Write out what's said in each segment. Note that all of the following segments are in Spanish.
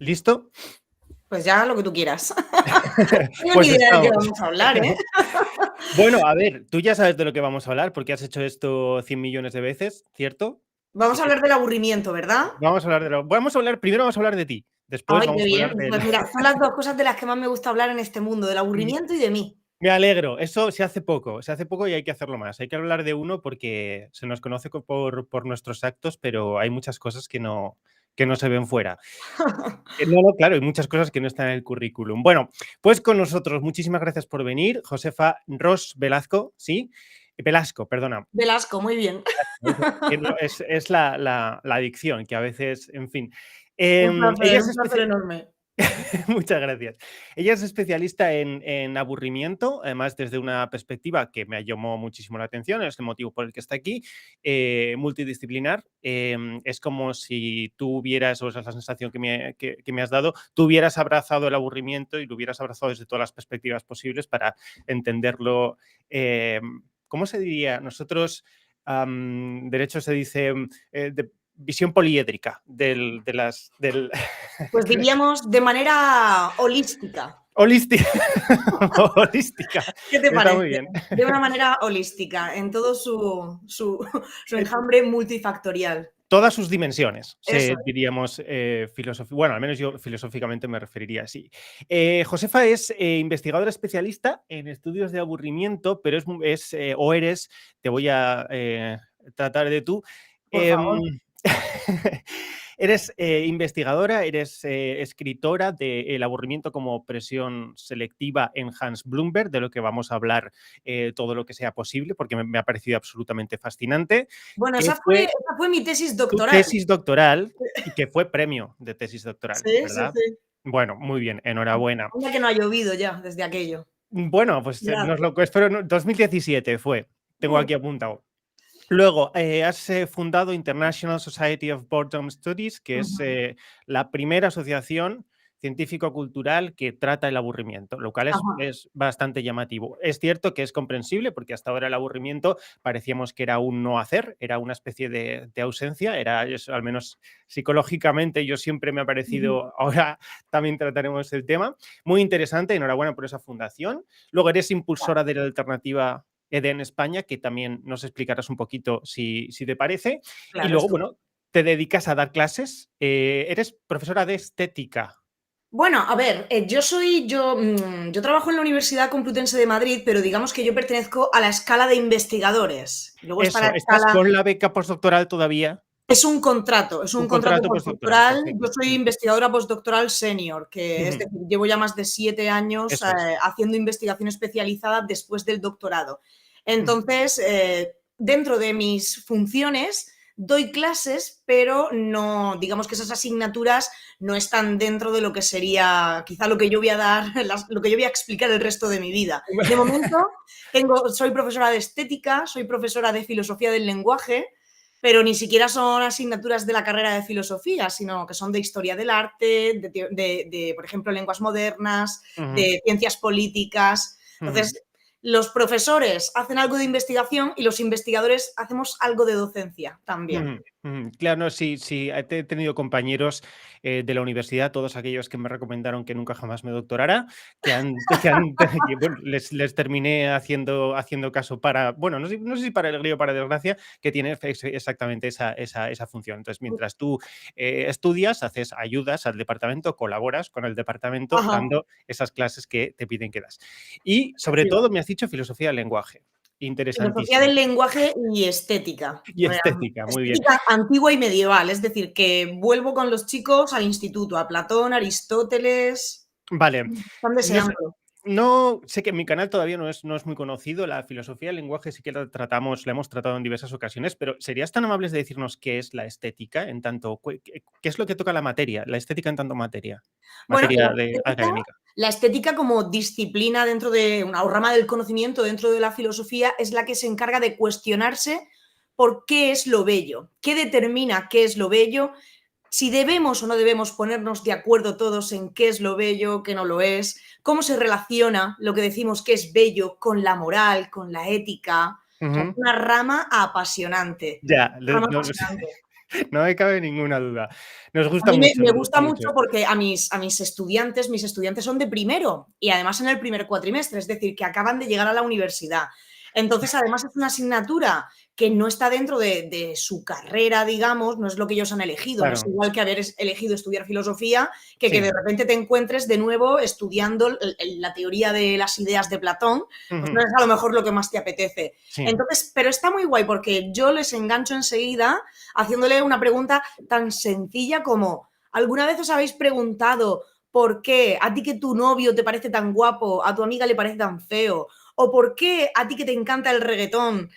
¿Listo? Pues ya lo que tú quieras. No tengo Pues ni idea de qué estamos. vamos a hablar, ¿eh? Bueno, a ver, tú ya sabes de lo que vamos a hablar porque has hecho esto 100 millones de veces, ¿cierto? Vamos Así a que hablar del aburrimiento, ¿verdad? primero vamos a hablar de ti, después Ay, qué vamos a hablar bien. del Pues mira, son las 2 cosas de las que más me gusta hablar en este mundo, del aburrimiento y de mí. Me alegro, eso se hace poco y hay que hacerlo más. Hay que hablar de uno porque se nos conoce por nuestros actos, pero hay muchas cosas que no se ven fuera. No, claro, hay muchas cosas que no están en el currículum. Bueno, pues con nosotros, muchísimas gracias por venir, Josefa Ros Velasco, ¿sí? Velasco, perdona. Velasco, muy bien. Es la adicción que a veces, en fin. Ella es Un placer especial. enorme. Muchas gracias. Ella es especialista en aburrimiento, además desde una perspectiva que me llamó muchísimo la atención, es el motivo por el que está aquí, multidisciplinar. Es como si tú hubieras, o esa es la sensación que me has dado, tú hubieras abrazado el aburrimiento y lo hubieras abrazado desde todas las perspectivas posibles para entenderlo. ¿Cómo se diría? Nosotros, derecho se dice visión poliédrica del Pues diríamos de manera holística. holística. Holística. ¿Qué te Está muy parece? bien. De una manera holística, en todo su enjambre multifactorial. Todas sus dimensiones, Eso es. diríamos, bueno, al menos yo filosóficamente me referiría así. Josefa es investigadora especialista en estudios de aburrimiento, pero o eres, te voy a tratar de tú. Por em, favor. Eres investigadora, eres escritora de El aburrimiento como presión selectiva en Hans Bloomberg, de lo que vamos a hablar todo lo que sea posible, porque me ha parecido absolutamente fascinante. Bueno, Que esa fue mi tesis tu doctoral. tesis doctoral y que fue premio de tesis doctoral, Sí, sí, ¿verdad? sí. Bueno, muy bien, enhorabuena. Anda que no ha llovido ya desde aquello. Bueno, pues Ya. nos lo espero, 2017 fue, tengo Mm. aquí apuntado. Luego, has fundado International Society of Boredom Studies, que es Ujú. la primera asociación científico-cultural que trata el aburrimiento, lo cual Ajá. es bastante llamativo. Es cierto que es comprensible, porque hasta ahora el aburrimiento parecíamos que era un no hacer, era una especie de ausencia, al menos psicológicamente, yo siempre me ha Ujú. parecido, ahora también trataremos el tema. Muy interesante, enhorabuena por esa fundación. Luego eres impulsora de la alternativa en España, que también nos explicarás un poquito si te parece. Y Claro, luego, estupendo. bueno, te dedicas a dar clases. Eres profesora de estética. Bueno, a ver, yo trabajo en la Universidad Complutense de Madrid, pero digamos que yo pertenezco a la escala de investigadores. Luego está la Eso, ¿estás escala. con la beca postdoctoral todavía? Es un Un contrato contrato postdoctoral, postdoctoral. Yo perfecto. soy investigadora postdoctoral senior, que es decir, llevo ya más de 7 años Eso es. haciendo investigación especializada después del doctorado. Entonces, dentro de mis funciones, doy clases, pero no, digamos que esas asignaturas no están dentro de lo que sería quizá lo que yo voy a dar, lo que yo voy a explicar el resto de mi vida. De momento, soy profesora de estética, soy profesora de filosofía del lenguaje, pero ni siquiera son asignaturas de la carrera de filosofía, sino que son de historia del arte, por ejemplo, lenguas modernas, Ujú, de ciencias políticas. ujú. Entonces, los profesores hacen algo de investigación y los investigadores hacemos algo de docencia también. Ujú, ujú. Claro, no, sí, sí, he tenido compañeros de la universidad, todos aquellos que me recomendaron que nunca jamás me doctorara, que, bueno, les terminé haciendo caso para, bueno, no sé si para alegría o para desgracia, que tiene exactamente esa función. Entonces, mientras tú estudias, ayudas al departamento, colaboras con el departamento Ajá, dando esas clases que te piden que das. Y sobre todo, me efectivamente. has dicho filosofía del lenguaje. Filosofía Interesantísimo. del lenguaje y estética. Y estética, muy bien. Estética antigua y medieval, es decir, que vuelvo con los chicos al instituto, a Platón, Aristóteles. Vale. Están No sé, deseando. no sé, que mi canal todavía no es muy conocido. La filosofía del lenguaje sí que la hemos tratado en diversas ocasiones, pero ¿serías tan amables de decirnos qué es la estética en tanto, qué es lo que toca la materia, la estética en tanto materia, Bueno, académica? la estética como disciplina dentro de una o rama del conocimiento dentro de la filosofía es la que se encarga de cuestionarse por qué es lo bello, qué determina qué es lo bello, si debemos o no debemos ponernos de acuerdo todos en qué es lo bello, qué no lo es, cómo se relaciona lo que decimos que es bello con la moral, con la ética. O sea, es Ujú. una rama apasionante. Ya, Rama apasionante. No me cabe ninguna duda. Nos A gusta mí me, mucho, me nos gusta gusta mucho. mucho porque a mis estudiantes, mis estudiantes son de primero y además en el primer cuatrimestre, es decir, que acaban de llegar a la universidad. Entonces, además es una asignatura que no está dentro de su carrera, digamos, no es lo que ellos han elegido, no es Claro, igual que haber elegido estudiar filosofía, que de sí. repente te encuentres de nuevo estudiando la teoría de las ideas de Platón, pues no Ujú, es a lo mejor lo que más te apetece. sí. Entonces, pero está muy guay porque yo les engancho enseguida haciéndole una pregunta tan sencilla como, ¿alguna vez os habéis preguntado por qué a ti que tu novio te parece tan guapo, a tu amiga le parece tan feo? ¿O por qué a ti que te encanta el reggaetón,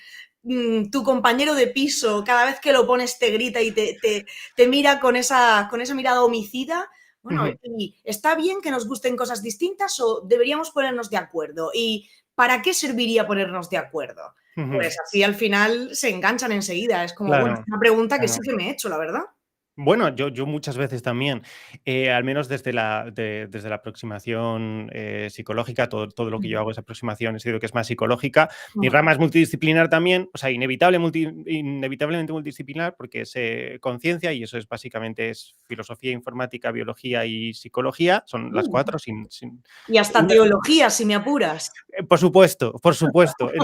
tu compañero de piso, cada vez que lo pones te grita y te mira con esa mirada homicida? Bueno, Ujú, ¿y está bien que nos gusten cosas distintas o deberíamos ponernos de acuerdo? ¿Y para qué serviría ponernos de acuerdo? ujú. Pues así al final se enganchan enseguida. Es como, bueno, es Claro, una pregunta que sí claro. que me he hecho, la verdad. Bueno, yo muchas veces también, al menos desde la aproximación, psicológica, todo lo que yo hago es aproximación, he sido que es más psicológica. Mi Ujú. rama es multidisciplinar también, o sea, inevitablemente multidisciplinar, porque es, conciencia, y eso es básicamente es filosofía, informática, biología y psicología, son las Uh, 4 sin y hasta una. teología, si me apuras. Por supuesto,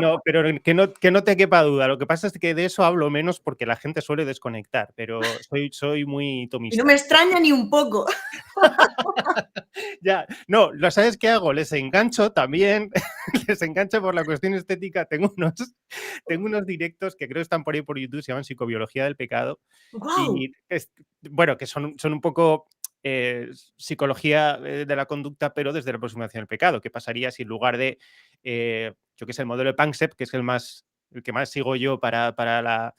no, pero que no te quepa duda. Lo que pasa es que de eso hablo menos porque la gente suele desconectar, pero soy muy Y no me tomista. extraña ni un poco. Ya, no, ¿lo sabes qué hago? Les engancho también, les engancho por la cuestión estética. Tengo unos directos que creo que están por ahí por YouTube, se llaman Psicobiología del Pecado, ¡Guau! y bueno, que son un poco psicología de la conducta, pero desde la aproximación al pecado. ¿Qué pasaría si en lugar de, yo qué sé, el modelo de Panksepp, que es el que más sigo yo para la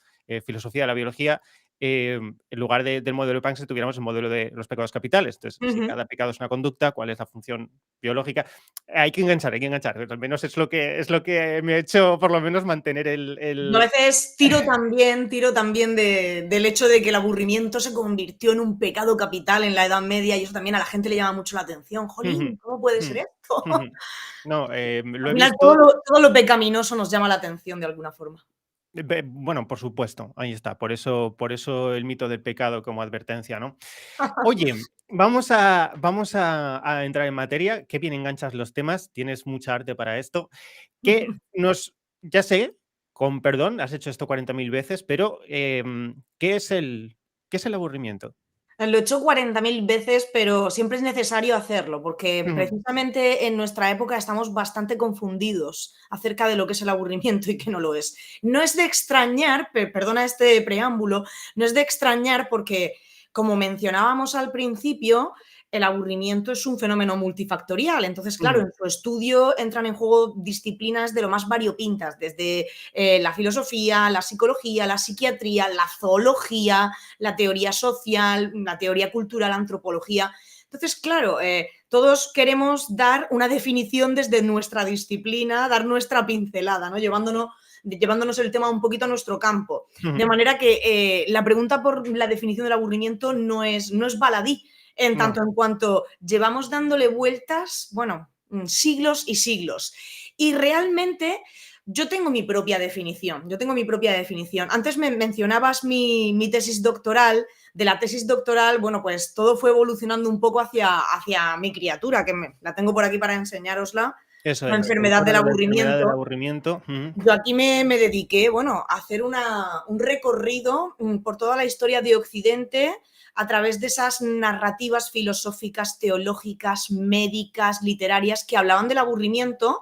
filosofía de la biología, en lugar del modelo de Panksepp tuviéramos el modelo de los pecados capitales? Entonces, si Ujú. cada pecado es una conducta, ¿cuál es la función biológica? Hay que enganchar, hay que enganchar. Al menos es lo que me ha hecho por lo menos mantener Yo a veces tiro también del hecho de que el aburrimiento se convirtió en un pecado capital en la Edad Media y eso también a la gente le llama mucho la atención. Jolín, ¿cómo puede ser esto? No, lo Al he final todo visto. lo pecaminoso nos llama la atención de alguna forma. Bueno, por supuesto, ahí está. Por eso el mito del pecado como advertencia, ¿no? Oye, vamos a entrar en materia. Qué bien enganchas los temas, tienes mucha arte para esto. Ya sé, con perdón, has hecho esto 40.000 veces, pero ¿qué es el aburrimiento? Lo he hecho 40.000 veces, pero siempre es necesario hacerlo, porque Ujú, precisamente en nuestra época estamos bastante confundidos acerca de lo que es el aburrimiento y que no lo es. No es de extrañar, perdona este preámbulo, no es de extrañar porque, como mencionábamos al principio, el aburrimiento es un fenómeno multifactorial. Entonces, claro, ujú, en su estudio entran en juego disciplinas de lo más variopintas, desde la filosofía, la psicología, la psiquiatría, la zoología, la teoría social, la teoría cultural, la antropología. Entonces, claro, todos queremos dar una definición desde nuestra disciplina, dar nuestra pincelada, ¿no? Llevándonos el tema un poquito a nuestro campo. De ujú. manera que la pregunta por la definición del aburrimiento no es baladí, en No. tanto en cuanto llevamos dándole vueltas, bueno, siglos y siglos. Y realmente yo tengo mi propia definición. Antes me mencionabas mi tesis doctoral. De la tesis doctoral, bueno, pues todo fue evolucionando un poco hacia mi criatura, que la tengo por aquí para enseñárosla, Eso la es, enfermedad autora del de la enfermedad del aburrimiento. aburrimiento. Ujú, Yo aquí me dediqué, bueno, a hacer un recorrido por toda la historia de Occidente a través de esas narrativas filosóficas, teológicas, médicas, literarias que hablaban del aburrimiento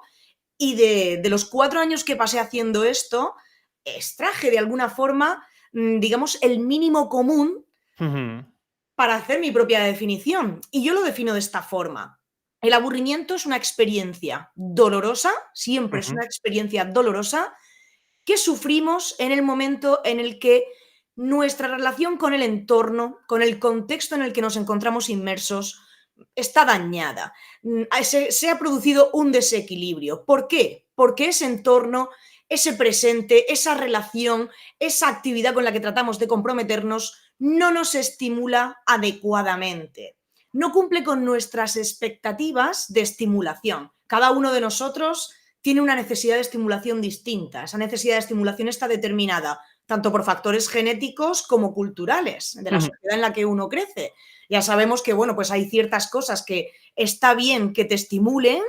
y de los 4 años que pasé haciendo esto, extraje de alguna forma, digamos, el mínimo común ujú, para hacer mi propia definición. Y yo lo defino de esta forma. El aburrimiento es una experiencia dolorosa, siempre es ujú. una experiencia dolorosa, que sufrimos en el momento en el que nuestra relación con el entorno, con el contexto en el que nos encontramos inmersos, está dañada. Se ha producido un desequilibrio. ¿Por qué? Porque ese entorno, ese presente, esa relación, esa actividad con la que tratamos de comprometernos, no nos estimula adecuadamente. No cumple con nuestras expectativas de estimulación. Cada uno de nosotros tiene una necesidad de estimulación distinta. Esa necesidad de estimulación está determinada tanto por factores genéticos como culturales de la Ujú. sociedad en la que uno crece. Ya sabemos que, bueno, pues hay ciertas cosas que está bien que te estimulen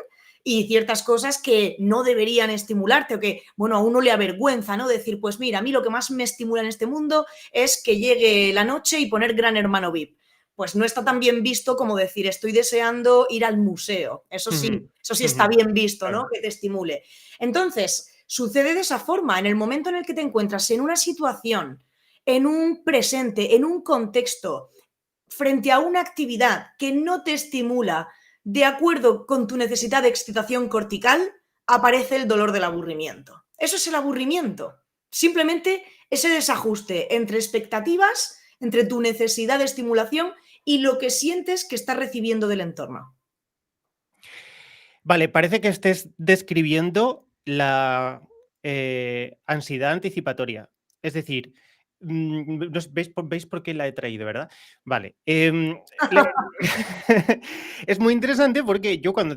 y ciertas cosas que no deberían estimularte o que, bueno, a uno le avergüenza, ¿no? Decir, pues mira, a mí lo que más me estimula en este mundo es que llegue la noche y poner Gran Hermano VIP. Pues no está tan bien visto como decir, estoy deseando ir al museo. Ujú. Eso sí está Ujú. bien visto, Claro. ¿no? Que te estimule. Entonces, sucede de esa forma. En el momento en el que te encuentras en una situación, en un presente, en un contexto, frente a una actividad que no te estimula de acuerdo con tu necesidad de excitación cortical, aparece el dolor del aburrimiento. Eso es el aburrimiento. Simplemente ese desajuste entre expectativas, entre tu necesidad de estimulación y lo que sientes que estás recibiendo del entorno. Vale, parece que estés describiendo la ansiedad anticipatoria. Es decir, veis por qué la he traído, ¿verdad? Vale. Es muy interesante porque yo cuando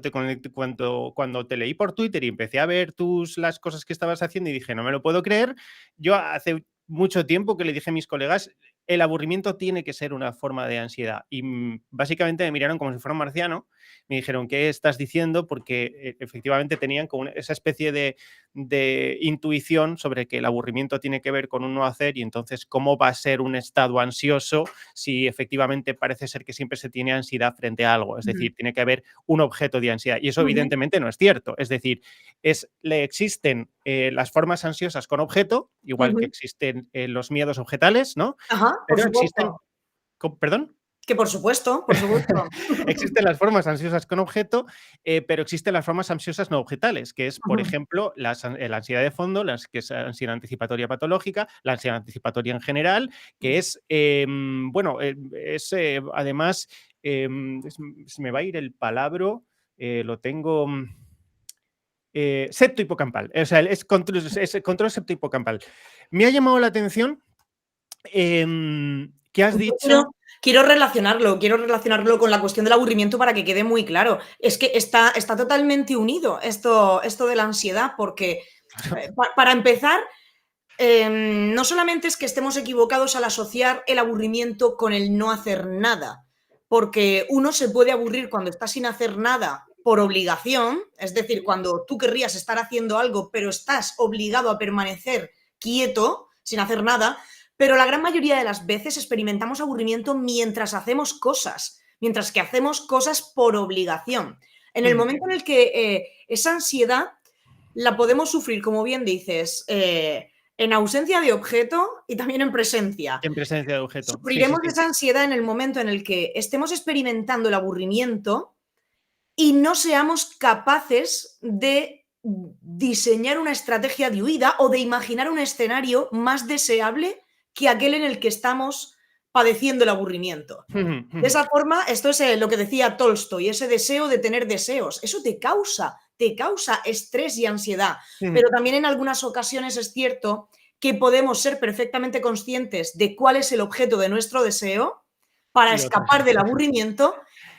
cuando te leí por Twitter y empecé a ver las cosas que estabas haciendo y dije, no me lo puedo creer, yo hace mucho tiempo que le dije a mis colegas, el aburrimiento tiene que ser una forma de ansiedad. Y básicamente me miraron como si fuera un marciano, me dijeron, ¿qué estás diciendo? Porque efectivamente tenían como esa especie de intuición sobre que el aburrimiento tiene que ver con un no hacer y entonces cómo va a ser un estado ansioso si efectivamente parece ser que siempre se tiene ansiedad frente a algo. Es Ujú, decir, tiene que haber un objeto de ansiedad. Y eso ujú, evidentemente no es cierto. Es decir, le existen las formas ansiosas con objeto, igual que ujú. existen los miedos objetales, ¿no? Ajá, por Pero existen... supuesto. ¿Perdón? Que por supuesto, por supuesto. Existen las formas ansiosas con objeto, pero existen las formas ansiosas no objetales, que es, por Ujú, ejemplo, la ansiedad de fondo, que es ansiedad anticipatoria patológica, la ansiedad anticipatoria en general, que es, bueno, es además, se me va a ir el palabra, lo tengo, septohipocampal, o sea, es control septohipocampal. Me ha llamado la atención que has Yo dicho... quiero relacionarlo con la cuestión del aburrimiento para que quede muy claro. Es que está totalmente unido esto de la ansiedad, porque para empezar, no solamente es que estemos equivocados al asociar el aburrimiento con el no hacer nada, porque uno se puede aburrir cuando está sin hacer nada por obligación, es decir, cuando tú querrías estar haciendo algo, pero estás obligado a permanecer quieto, sin hacer nada, pero la gran mayoría de las veces experimentamos aburrimiento mientras hacemos cosas, mientras que hacemos cosas por obligación. En el Mm, momento en el que esa ansiedad la podemos sufrir, como bien dices, en ausencia de objeto y también en presencia. en presencia de objeto. Sí, sí, Sufriremos sí. esa ansiedad en el momento en el que estemos experimentando el aburrimiento y no seamos capaces de diseñar una estrategia de huida o de imaginar un escenario más deseable que aquel en el que estamos padeciendo el aburrimiento. Ujú, De ujú, esa forma, esto es lo que decía Tolstoy, ese deseo de tener deseos. Eso te causa estrés y ansiedad. ujú. Pero también en algunas ocasiones es cierto que podemos ser perfectamente conscientes de cuál es el objeto de nuestro deseo para Y otra. escapar del aburrimiento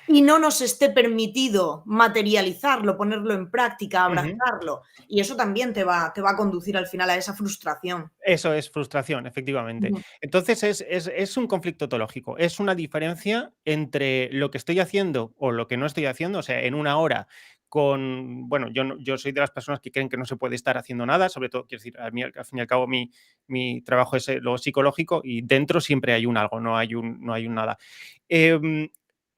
y no nos esté permitido materializarlo, ponerlo en práctica, Ujú. abrazarlo. Y eso también te va a conducir al final a esa frustración. Eso es frustración, efectivamente. Ujú, Entonces es un conflicto ontológico, es una diferencia entre lo que estoy haciendo o lo que no estoy haciendo, o sea, en una hora con, bueno, yo soy de las personas que creen que no se puede estar haciendo nada, sobre todo, quiero decir, a mí, al fin y al cabo mi trabajo es lo psicológico y dentro siempre hay un algo, no hay un nada. Em,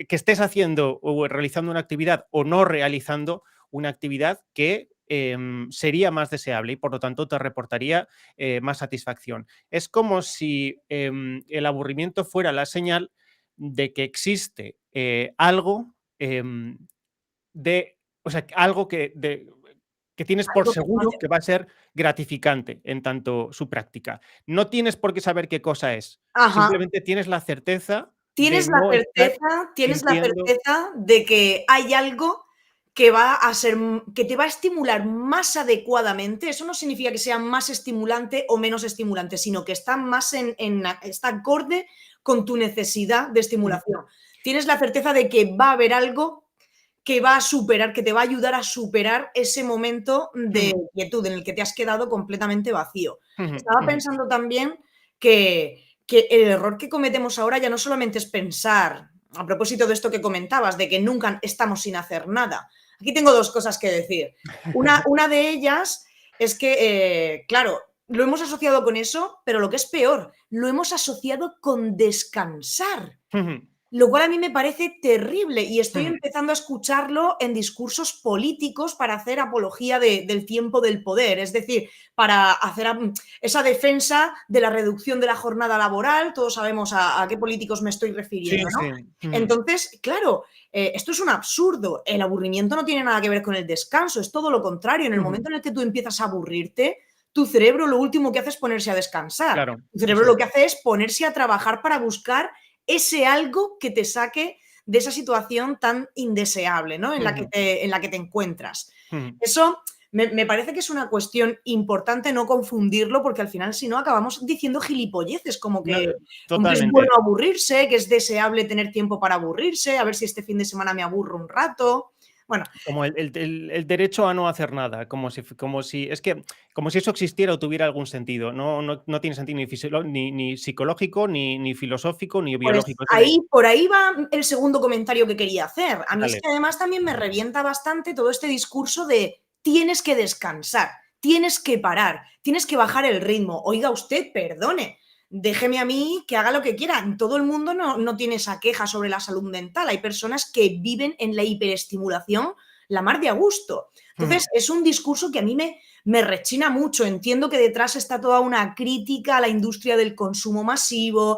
que estés haciendo o realizando una actividad o no realizando una actividad que sería más deseable y por lo tanto te reportaría más satisfacción. Es como si el aburrimiento fuera la señal de que existe algo o sea, algo que tienes por algo que no seguro te- que va a ser gratificante en tanto su práctica. No tienes por qué saber qué cosa es, Ajá. simplemente tienes la certeza de no estar Tienes la sintiendo... certeza de que hay algo que va a ser que te va a estimular más adecuadamente. Eso no significa que sea más estimulante o menos estimulante, sino que está más está acorde con tu necesidad de estimulación. Tienes la certeza de que va a haber algo que va a superar, que te va a ayudar a superar ese momento de quietud en el que te has quedado completamente vacío. Estaba pensando también que el error que cometemos ahora ya no solamente es pensar, a propósito de esto que comentabas, de que nunca estamos sin hacer nada. Aquí tengo dos cosas que decir. Una de ellas es que, claro, lo hemos asociado con eso, pero lo que es peor, lo hemos asociado con descansar. Lo cual a mí me parece terrible y estoy empezando a escucharlo en discursos políticos para hacer apología del tiempo del poder, es decir, para hacer esa defensa de la reducción de la jornada laboral, todos sabemos a qué políticos me estoy refiriendo, ¿no? Sí. Entonces, claro, esto es un absurdo, el aburrimiento no tiene nada que ver con el descanso, es todo lo contrario, en el momento en el que tú empiezas a aburrirte, tu cerebro lo último que hace es ponerse a descansar, Claro, tu cerebro lo que hace es ponerse a trabajar para buscar ese algo que te saque de esa situación tan indeseable, ¿no? En la que te encuentras. Eso me parece que es una cuestión importante no confundirlo, porque al final, si no, acabamos diciendo gilipolleces, como No, que es totalmente. bueno aburrirse, que es deseable tener tiempo para aburrirse, a ver si este fin de semana me aburro un rato. Bueno, Como el derecho a no hacer nada, como si eso existiera o tuviera algún sentido. No tiene sentido ni psicológico, ni filosófico, ni pues biológico. por ahí va el segundo comentario que quería hacer. A mí es Dale. que además también me revienta bastante todo este discurso de tienes que descansar, tienes que parar, tienes que bajar el ritmo. Oiga usted, perdone, déjeme a mí que haga lo que quiera. Todo el mundo no tiene esa queja sobre la salud mental. Hay personas que viven en la hiperestimulación la mar de a gusto. Entonces, es un discurso que a mí me rechina mucho. Entiendo que detrás está toda una crítica a la industria del consumo masivo,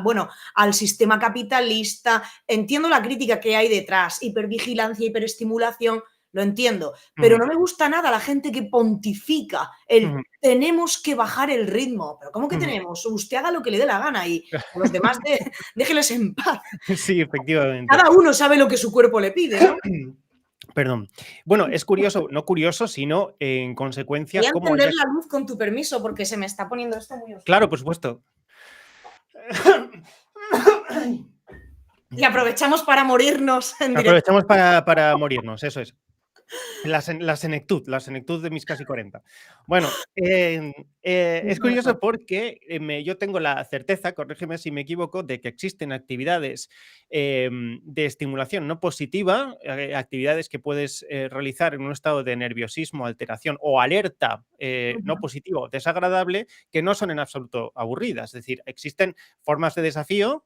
bueno, al sistema capitalista. Entiendo la crítica que hay detrás, hipervigilancia, hiperestimulación, lo entiendo, pero no me gusta nada la gente que pontifica el tenemos que bajar el ritmo. ¿Pero cómo que tenemos? Usted haga lo que le dé la gana y a los demás déjeles en paz. Sí, efectivamente. Cada uno sabe lo que su cuerpo le pide, ¿no? Perdón. Bueno, es curioso, no curioso, sino en consecuencia Voy a cómo encender esas. la luz con tu permiso porque se me está poniendo esto muy oscuro. Claro, por supuesto. Y aprovechamos para morirnos en directo. Aprovechamos para morirnos, eso es. La senectud de mis casi 40. Bueno, es curioso porque yo tengo la certeza, corrígeme si me equivoco, de que existen actividades de estimulación no positiva, actividades que puedes realizar en un estado de nerviosismo, alteración o alerta no positivo, desagradable, que no son en absoluto aburridas. Es decir, existen formas de desafío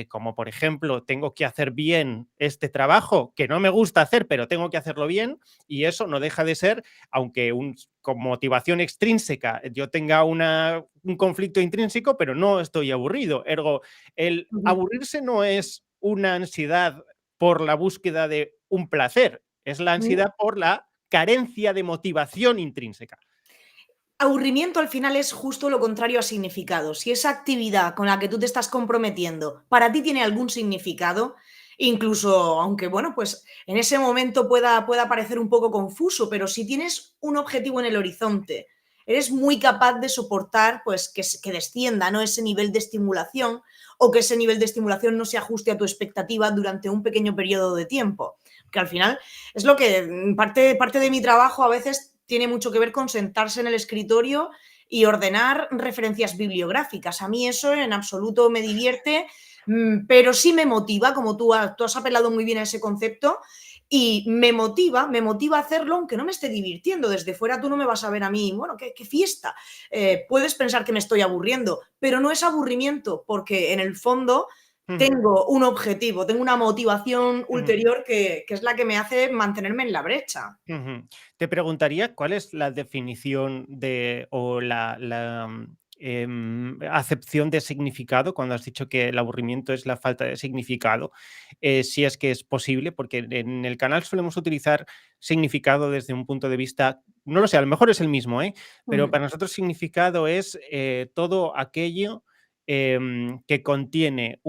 como por ejemplo, tengo que hacer bien este trabajo que no me gusta hacer, pero tengo que hacerlo bien, y eso no deja de ser, aunque con motivación extrínseca yo tenga un conflicto intrínseco, pero no estoy aburrido. Ergo, el aburrirse no es una ansiedad por la búsqueda de un placer, es la ansiedad por la carencia de motivación intrínseca. Aburrimiento al final es justo lo contrario a significado. Si esa actividad con la que tú te estás comprometiendo para ti tiene algún significado, incluso aunque bueno, pues en ese momento pueda parecer un poco confuso, pero si tienes un objetivo en el horizonte, eres muy capaz de soportar pues que descienda, ¿no?, ese nivel de estimulación, o que ese nivel de estimulación no se ajuste a tu expectativa durante un pequeño periodo de tiempo. Que al final es lo que parte de mi trabajo a veces tiene mucho que ver con sentarse en el escritorio y ordenar referencias bibliográficas. A mí eso en absoluto me divierte, pero sí me motiva, como tú has apelado muy bien a ese concepto, y me motiva a hacerlo aunque no me esté divirtiendo. Desde fuera tú no me vas a ver a mí, bueno, qué fiesta. Puedes pensar que me estoy aburriendo, pero no es aburrimiento, porque en el fondo tengo un objetivo, tengo una motivación ulterior que es la que me hace mantenerme en la brecha. Te preguntaría cuál es la definición o acepción de significado cuando has dicho que el aburrimiento es la falta de significado, si es que es posible, porque en el canal solemos utilizar significado desde un punto de vista, no lo sé, a lo mejor es el mismo, pero para nosotros significado es todo aquello que contiene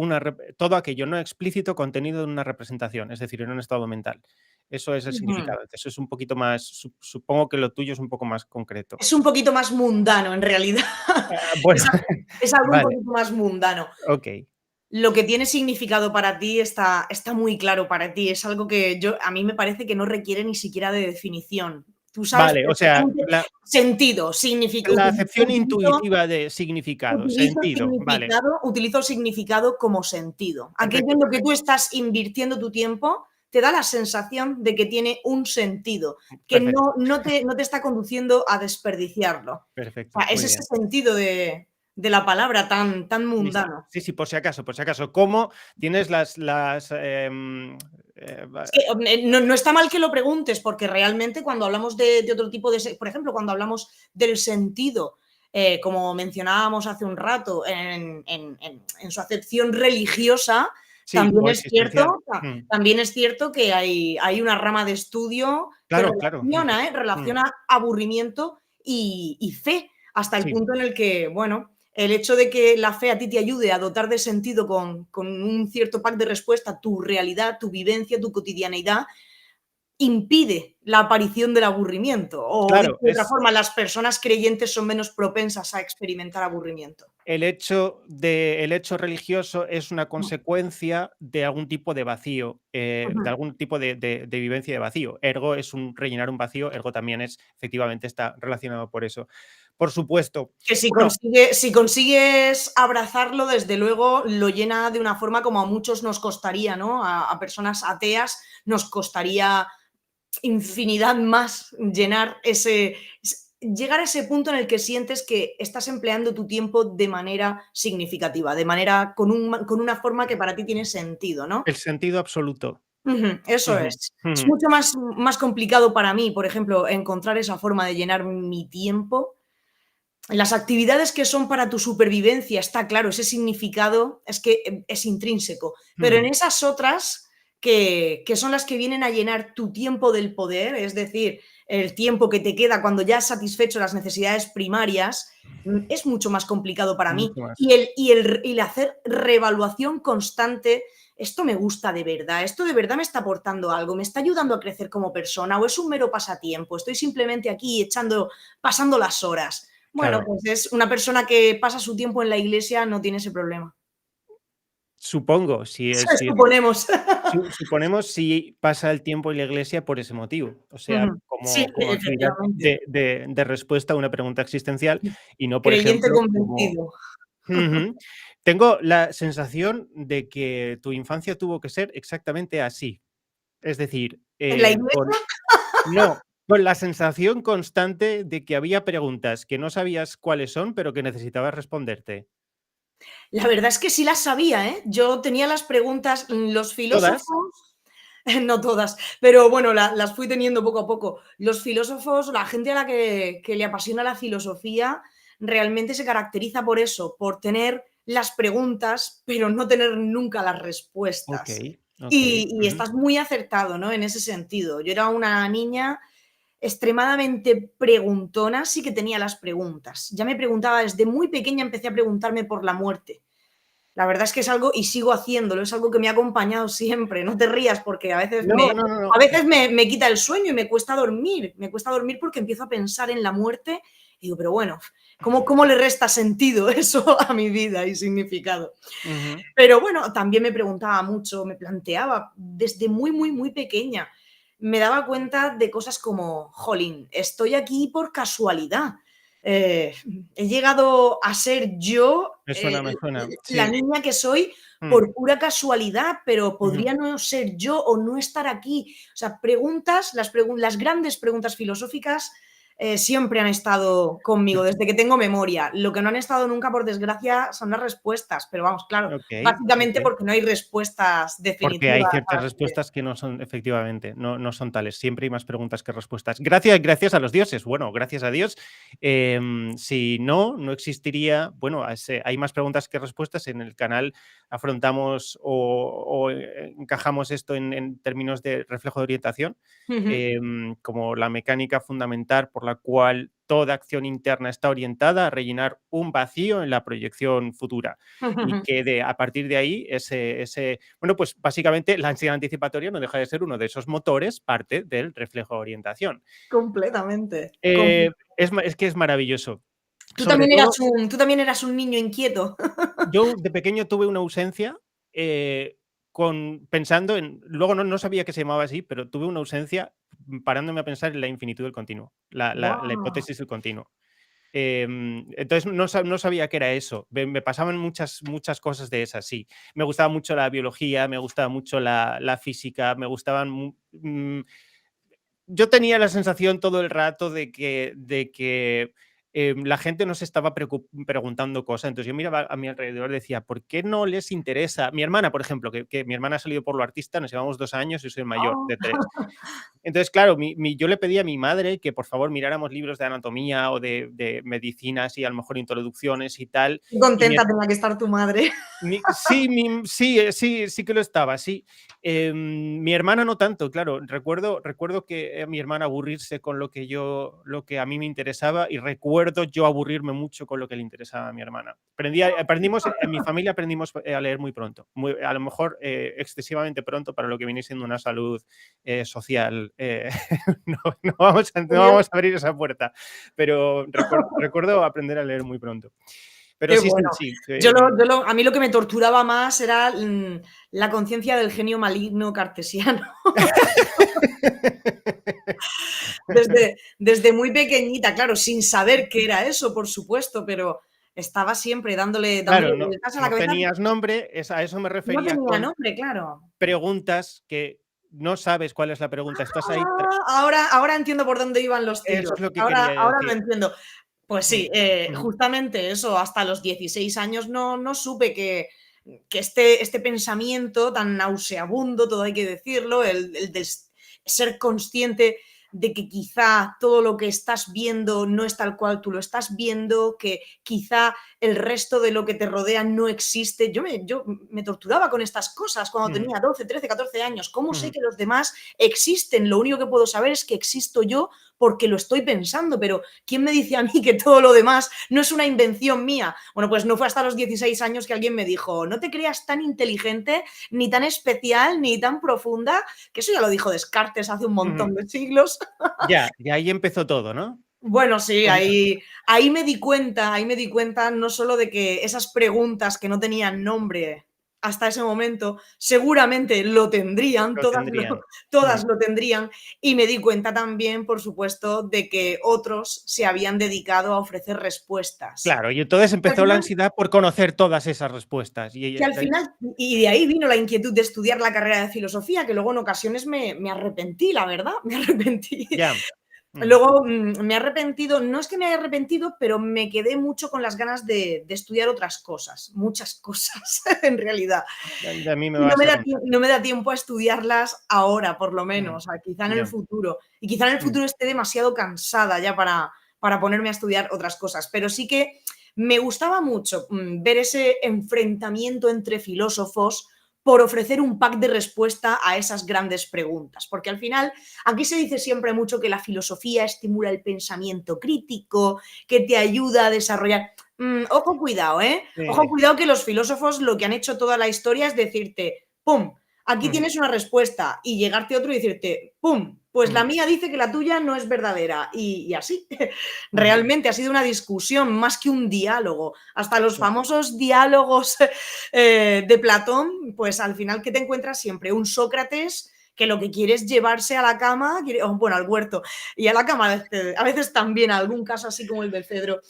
todo aquello no explícito contenido en una representación, es decir, en un estado mental. Eso es el significado. Eso es un poquito más, supongo que lo tuyo es un poco más concreto. Es un poquito más mundano, en realidad. Bueno, Es algo un vale, poquito más mundano. okey. lo que tiene significado para ti está muy claro para ti. Es algo que a mí me parece que no requiere ni siquiera de definición. Tú sabes Vale, o sea, perfectamente sentido, la acepción intuitiva de significado, sentido, vale, utilizo el significado como sentido. Aquello perfecto, en lo que tú perfecto, estás invirtiendo tu tiempo te da la sensación de que tiene un sentido, que perfecto, no te está conduciendo a desperdiciarlo. O sea, perfecto, es muy ese bien. sentido de la palabra tan Listo. mundano. Sí, sí, por si acaso, por si acaso. ¿Cómo tienes Es que no está mal que lo preguntes, porque realmente cuando hablamos de otro tipo de... Por ejemplo, cuando hablamos del sentido, como mencionábamos hace un rato, en su acepción religiosa, sí, también o es existencial? cierto, Mm, también es cierto que hay una rama de estudio que claro, claro. Mm, relaciona aburrimiento y fe, hasta el sí, punto en el que, bueno, el hecho de que la fe a ti te ayude a dotar de sentido con un cierto pack de respuesta tu realidad, tu vivencia, tu cotidianeidad, impide la aparición del aburrimiento. O dicho claro, de otra forma, las personas creyentes son menos propensas a experimentar aburrimiento. el hecho religioso es una consecuencia de algún tipo de vacío, de Ujú. algún tipo de vivencia de vacío. Ergo es un rellenar un vacío, ergo también es, efectivamente, está relacionado por eso. Por supuesto. Que Bueno, si consigues abrazarlo, desde luego lo llena de una forma como a muchos nos costaría, ¿no? A personas ateas nos costaría infinidad más llenar llegar a ese punto en el que sientes que estás empleando tu tiempo de manera significativa, de manera con una forma que para ti tiene sentido, ¿no? el sentido absoluto. Ujú, eso Ujú, es. Es ujú. mucho más complicado para mí, por ejemplo, encontrar esa forma de llenar mi tiempo. Las actividades que son para tu supervivencia, está claro, ese significado es que es intrínseco, pero en Ujú. esas otras que son las que vienen a llenar tu tiempo del poder, es decir, el tiempo que te queda cuando ya has satisfecho las necesidades primarias, es mucho más complicado para mí. Mucho más. Y el hacer reevaluación constante, esto me gusta de verdad, esto de verdad me está aportando algo, me está ayudando a crecer como persona o es un mero pasatiempo, estoy simplemente aquí pasando las horas. Bueno, Claro. pues es una persona que pasa su tiempo en la iglesia, no tiene ese problema. Supongo, si Suponemos. suponemos si pasa el tiempo en la iglesia por ese motivo, o sea, Ujú. Sí, como actividad efectivamente. de respuesta a una pregunta existencial y no, por Creyente ejemplo, como convencido. ujú. Tengo la sensación de que tu infancia tuvo que ser exactamente así. Es decir, ¿En la iglesia? con no, con la sensación constante de que había preguntas que no sabías cuáles son, pero que necesitabas responderte. La verdad es que sí las sabía, ¿eh? Yo tenía las preguntas, los ¿Todas? filósofos, no todas, pero bueno, las fui teniendo poco a poco. Los filósofos, la gente a la que le apasiona la filosofía, realmente se caracteriza por eso, por tener las preguntas, pero no tener nunca las respuestas. Okey, okey. Y Ujú. estás muy acertado, ¿no? En ese sentido. Yo era una niña extremadamente preguntona, sí que tenía las preguntas. Ya me preguntaba desde muy pequeña, empecé a preguntarme por la muerte. La verdad es que es algo, y sigo haciéndolo, es algo que me ha acompañado siempre. No te rías porque a veces No, no, no, no. a veces me quita el sueño y me cuesta dormir. Me cuesta dormir porque empiezo a pensar en la muerte y digo, pero bueno, ¿cómo le resta sentido eso a mi vida y significado? Ujú. Pero bueno, también me preguntaba mucho, me planteaba desde muy, muy, muy pequeña. Me daba cuenta de cosas como, jolín, estoy aquí por casualidad. Eh, He llegado a ser yo Me suena. la Sí. niña que soy Mm. por pura casualidad, pero Ujú. podría no ser yo o no estar aquí. O sea, preguntas, las grandes preguntas filosóficas siempre han estado conmigo desde que tengo memoria. Lo que no han estado nunca, por desgracia, son las respuestas. Pero vamos, claro, Okey, básicamente okey. porque no hay respuestas Porque hay definitivas a ciertas las que... respuestas que no son efectivamente, no son tales. Siempre hay más preguntas que respuestas. Gracias a los dioses. Bueno, gracias a Dios. Si no, no existiría, bueno, hay más preguntas que respuestas. En el canal afrontamos o encajamos esto en términos de reflejo de orientación, Ujú, como la mecánica fundamental por la cual toda acción interna está orientada a rellenar un vacío en la proyección futura y ujú. que a partir de ahí bueno, pues básicamente la ansiedad anticipatoria no deja de ser uno de esos motores, parte del reflejo de orientación. Completamente. Es que es maravilloso. Tú Sobre también todo, eras un niño inquieto. yo de pequeño tuve una ausencia eh, pensando en... Luego no sabía que se llamaba así, pero tuve una ausencia parándome a pensar en la infinitud del continuo, la ¡Guau! hipótesis del continuo. Entonces no sabía qué era eso. Me pasaban muchas cosas de esas, sí. Me gustaba mucho la biología, me gustaba mucho la física, me gustaban... yo tenía la sensación todo el rato de que la gente no se estaba preguntando cosas. Entonces yo miraba a mi alrededor y decía, ¿por qué no les interesa? Mi hermana, por ejemplo, que mi hermana ha salido por lo artista, nos llevamos 2 años y soy el mayor Oh, de tres. Entonces, claro, yo le pedí a mi madre que por favor miráramos libros de anatomía o de medicinas y a lo mejor introducciones y tal. qué Y contenta tenía que estar tu madre. sí, sí que lo estaba, sí. Mi hermana no tanto, claro. Recuerdo que mi hermana aburrirse con lo que a mí me interesaba, y recuerdo yo aburrirme mucho con lo que le interesaba a mi hermana. Aprendimos, en mi familia aprendimos a leer muy pronto, a lo mejor excesivamente pronto para lo que viene siendo una salud social. No, no vamos a abrir esa puerta, pero recuerdo aprender a leer muy pronto. Pero Qué sí, sí, bueno. sí. A mí lo que me torturaba más era la conciencia del genio maligno cartesiano. Desde muy pequeñita, claro, sin saber qué era eso, por supuesto, pero estaba siempre dándole Claro, vueltas a la no cabeza. tenías nombre, a eso me No refería tenía con nombre, claro. preguntas que no sabes cuál es la pregunta. Estás ahí. Ahora entiendo por dónde iban los Eso tiros. es lo que Ahora, quería ahora lo decir. entiendo. Pues Mm, sí, ujú, justamente eso, hasta los 16 años no supe que este pensamiento tan nauseabundo, todo hay que decirlo, el de ser consciente de que quizá todo lo que estás viendo no es tal cual tú lo estás viendo, que quizá el resto de lo que te rodea no existe. Yo me torturaba con estas cosas cuando ujú, tenía 12, 13, 14 años. ¿Cómo sé ujú, que los demás existen? Lo único que puedo saber es que existo yo porque lo estoy pensando, pero ¿quién me dice a mí que todo lo demás no es una invención mía? Bueno, pues no fue hasta los 16 años que alguien me dijo, no te creas tan inteligente, ni tan especial, ni tan profunda, que eso ya lo dijo Descartes hace un ujú. montón de siglos. Ya, y ahí empezó todo, ¿no? Bueno, sí, Con ahí me di cuenta no solo de que esas preguntas que no tenían nombre hasta ese momento, seguramente lo tendrían, lo tendrían. todas Mm. lo tendrían, y me di cuenta también, por supuesto, de que otros se habían dedicado a ofrecer respuestas. Claro, y entonces Al empezó la final ansiedad por conocer todas esas respuestas. que al final, y de ahí vino la inquietud de estudiar la carrera de filosofía, que luego en ocasiones me arrepentí, la verdad, me arrepentí. Ya. Ujú. Luego me he arrepentido, no es que me haya arrepentido, pero me quedé mucho con las ganas de estudiar otras cosas, muchas cosas en realidad. De mí me Y no vas me a da, contar. no me da tiempo a estudiarlas ahora, por lo Mm, menos, quizá en el ya. futuro. Y quizá en el Mm. futuro esté demasiado cansada ya para ponerme a estudiar otras cosas. Pero sí que me gustaba mucho ver ese enfrentamiento entre filósofos por ofrecer un pack de respuesta a esas grandes preguntas. Porque al final, aquí se dice siempre mucho que la filosofía estimula el pensamiento crítico, que te ayuda a desarrollar... ojo, cuidado, ¿eh? Ojo, Sí. cuidado que los filósofos lo que han hecho toda la historia es decirte, ¡pum! Aquí Ujú, tienes una respuesta y llegarte otro y decirte, ¡pum! Pues la ujú, mía dice que la tuya no es verdadera. Y así. ujú. Realmente ha sido una discusión más que un diálogo. Hasta los Sí. famosos diálogos de Platón, pues al final, ¿qué te encuentras siempre? Un Sócrates que lo que quiere es llevarse a la cama, bueno, al huerto, y a la cama a veces también, a algún caso así como el del Cedro,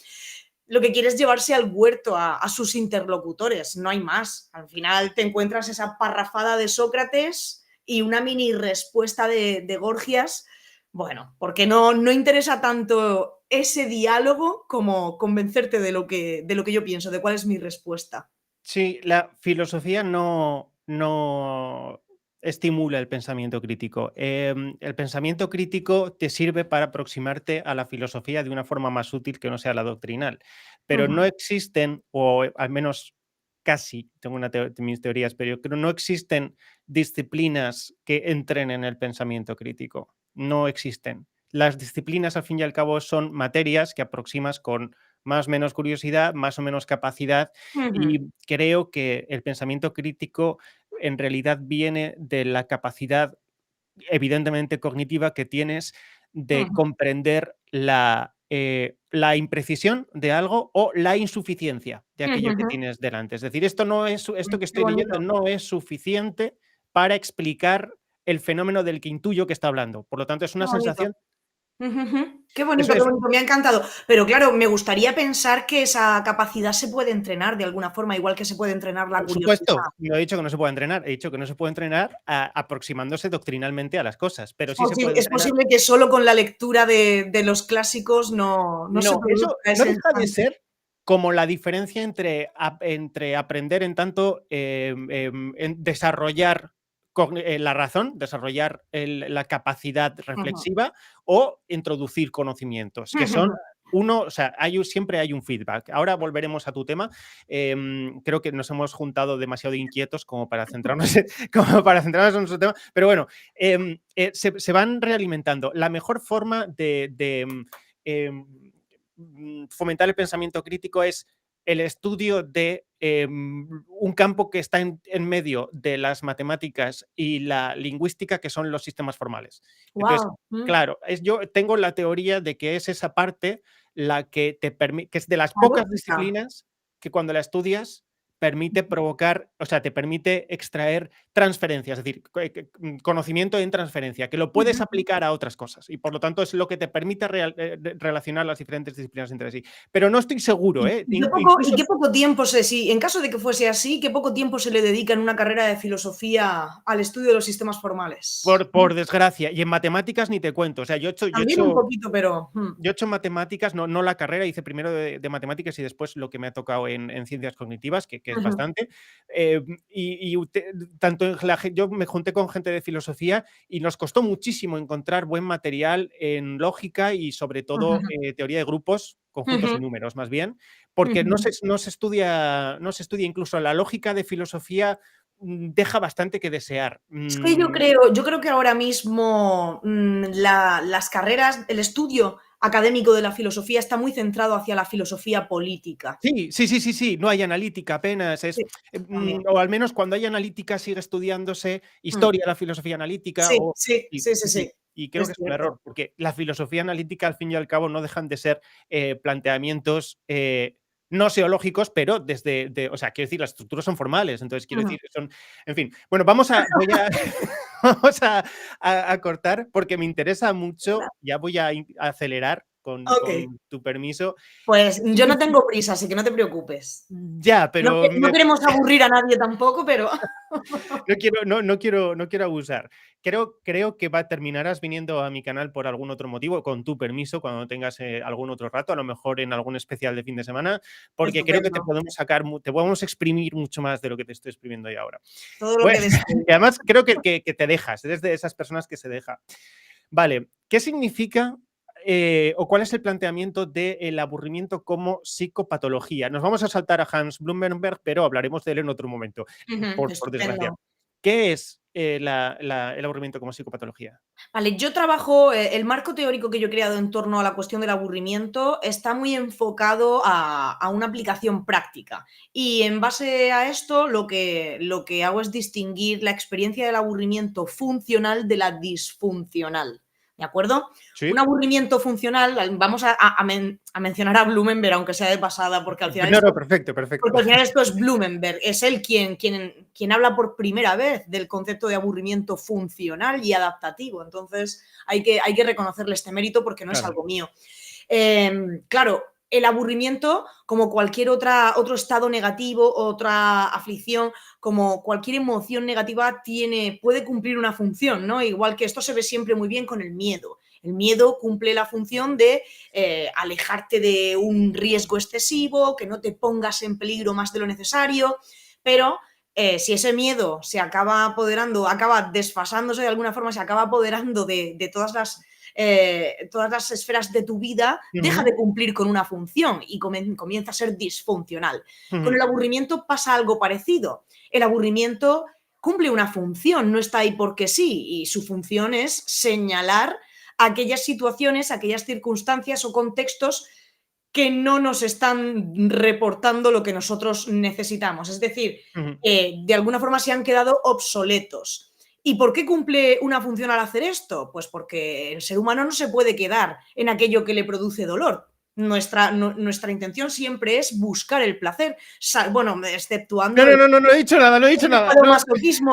lo que quiere es llevarse al huerto a sus interlocutores, no hay más. Al final te encuentras esa parrafada de Sócrates y una mini respuesta de Gorgias, bueno, porque no interesa tanto ese diálogo como convencerte de lo que yo pienso, de cuál es mi respuesta. Sí, la filosofía no estimula el pensamiento crítico. El pensamiento crítico te sirve para aproximarte a la filosofía de una forma más útil que no sea la doctrinal. Pero Ujú, no existen, o al menos casi, tengo mis teorías, pero yo creo no existen disciplinas que entrenen el pensamiento crítico. No existen. Las disciplinas, al fin y al cabo, son materias que aproximas con más o menos curiosidad, más o menos capacidad, ujú, y creo que el pensamiento crítico en realidad viene de la capacidad, evidentemente cognitiva, que tienes de ujú, comprender la imprecisión de algo o la insuficiencia de aquello que Ujú. tienes delante. Es decir, esto que Qué estoy leyendo bonito. no es suficiente para explicar el fenómeno del que intuyo que está hablando. Por lo tanto, es Qué una bonito. sensación. Ujú, ujú. Eso Qué es, bonito, me ha encantado. Pero claro, me gustaría pensar que esa capacidad se puede entrenar de alguna forma, igual que se puede entrenar la por curiosidad. supuesto, no he dicho que no se pueda entrenar, he dicho que no se puede entrenar aproximándose doctrinalmente a las cosas, pero sí se puede Es entrenar. posible que solo con la lectura de los clásicos no se No, eso produzca no ese deja de ensanche. ser como la diferencia entre aprender en tanto, en desarrollar la razón, desarrollar la capacidad Ujú, reflexiva o introducir conocimientos, que son ujú. o sea, siempre hay un feedback. Ahora volveremos a tu tema. Creo que nos hemos juntado demasiado inquietos como para centrarnos, como para centrarnos en nuestro tema, pero bueno, se van realimentando. La mejor forma fomentar el pensamiento crítico es el estudio de un campo que está en medio de las matemáticas y la lingüística, que son los sistemas formales. Entonces, Guau, mm, claro, yo tengo la teoría de que es esa parte la que te permite, que es de las la pocas lógica. disciplinas que cuando la estudias permite provocar, o sea, te permite extraer transferencias, es decir, conocimiento en transferencia, que lo puedes Ujú. aplicar a otras cosas y por lo tanto es lo que te permite relacionar las diferentes disciplinas entre sí. Pero no estoy seguro, ¿eh? Y Incluso qué poco tiempo si en caso de que fuese así, qué poco tiempo se le dedica en una carrera de filosofía al estudio de los sistemas formales? por desgracia. Y en matemáticas ni te cuento. O sea, También un poquito, pero, yo he hecho matemáticas, no la carrera, hice primero de matemáticas y después lo que me ha tocado en ciencias cognitivas, que es ujú, bastante. Tanto yo me junté con gente de filosofía y nos costó muchísimo encontrar buen material en lógica y sobre todo ujú, teoría de grupos, conjuntos y ujú, números más bien, porque ujú. no se estudia incluso la lógica de filosofía, deja bastante que desear. Es que yo creo que ahora mismo, las carreras, el estudio académico de la filosofía está muy centrado hacia la filosofía política. Sí, sí, sí, sí, sí, no hay analítica apenas, Sí, también. o al menos cuando hay analítica sigue estudiándose Mm. historia de la filosofía analítica Sí, sí, y sí, sí, sí, sí, sí, y creo es que es un cierto. error, porque la filosofía analítica al fin y al cabo no dejan de ser, planteamientos, no seológicos, pero o sea, quiero decir, las estructuras son formales, entonces quiero Ujú. decir, en fin. Bueno, voy a vamos a cortar porque me interesa mucho, ya voy a acelerar Okey, con tu permiso. pues yo no tengo prisa, así que no te preocupes. Ya, pero No queremos aburrir a nadie tampoco, pero no quiero abusar. Creo que terminarás viniendo a mi canal por algún otro motivo, con tu permiso, cuando tengas, algún otro rato, a lo mejor en algún especial de fin de semana, porque creo que estupendo, te podemos exprimir mucho más de lo que te estoy exprimiendo yo ahora. todo lo Bueno, que desees. y además creo que te dejas, eres de esas personas que se deja. Vale, ¿qué significa, o cuál es el planteamiento del aburrimiento como psicopatología? Nos vamos a saltar a Hans Blumenberg, pero hablaremos de él en otro momento, Ujú, por estupendo. desgracia. ¿Qué es, el aburrimiento como psicopatología? Vale, yo trabajo, el marco teórico que yo he creado en torno a la cuestión del aburrimiento está muy enfocado a una aplicación práctica. Y en base a esto, lo que hago es distinguir la experiencia del aburrimiento funcional de la disfuncional. ¿De acuerdo? Un Sí. aburrimiento funcional, vamos a mencionar a Blumenberg, aunque sea de pasada, porque al final No, no, esto perfecto, perfecto. porque al final esto es Blumenberg, es él quien habla por primera vez del concepto de aburrimiento funcional y adaptativo. Entonces hay que reconocerle este mérito porque no es Claro. algo mío. Claro, el aburrimiento, como cualquier otro estado negativo, otra aflicción, como cualquier emoción negativa, puede cumplir una función, ¿no? Igual que esto se ve siempre muy bien con el miedo. El miedo cumple la función de alejarte de un riesgo excesivo, que no te pongas en peligro más de lo necesario, pero si ese miedo se acaba apoderando, acaba desfasándose de alguna forma, se acaba apoderando de todas las esferas de tu vida, deja Ujú, de cumplir con una función y comienza a ser disfuncional. Con ujú, el aburrimiento pasa algo parecido. El aburrimiento cumple una función, no está ahí porque sí, y su función es señalar aquellas situaciones, aquellas circunstancias o contextos que no nos están reportando lo que nosotros necesitamos. Es decir, ujú. de alguna forma se han quedado obsoletos. ¿Y por qué cumple una función al hacer esto? Pues porque el ser humano no se puede quedar en aquello que le produce dolor. Nuestra intención siempre es buscar el placer, bueno, exceptuando No he dicho nada, no he dicho nada. No. masoquismo,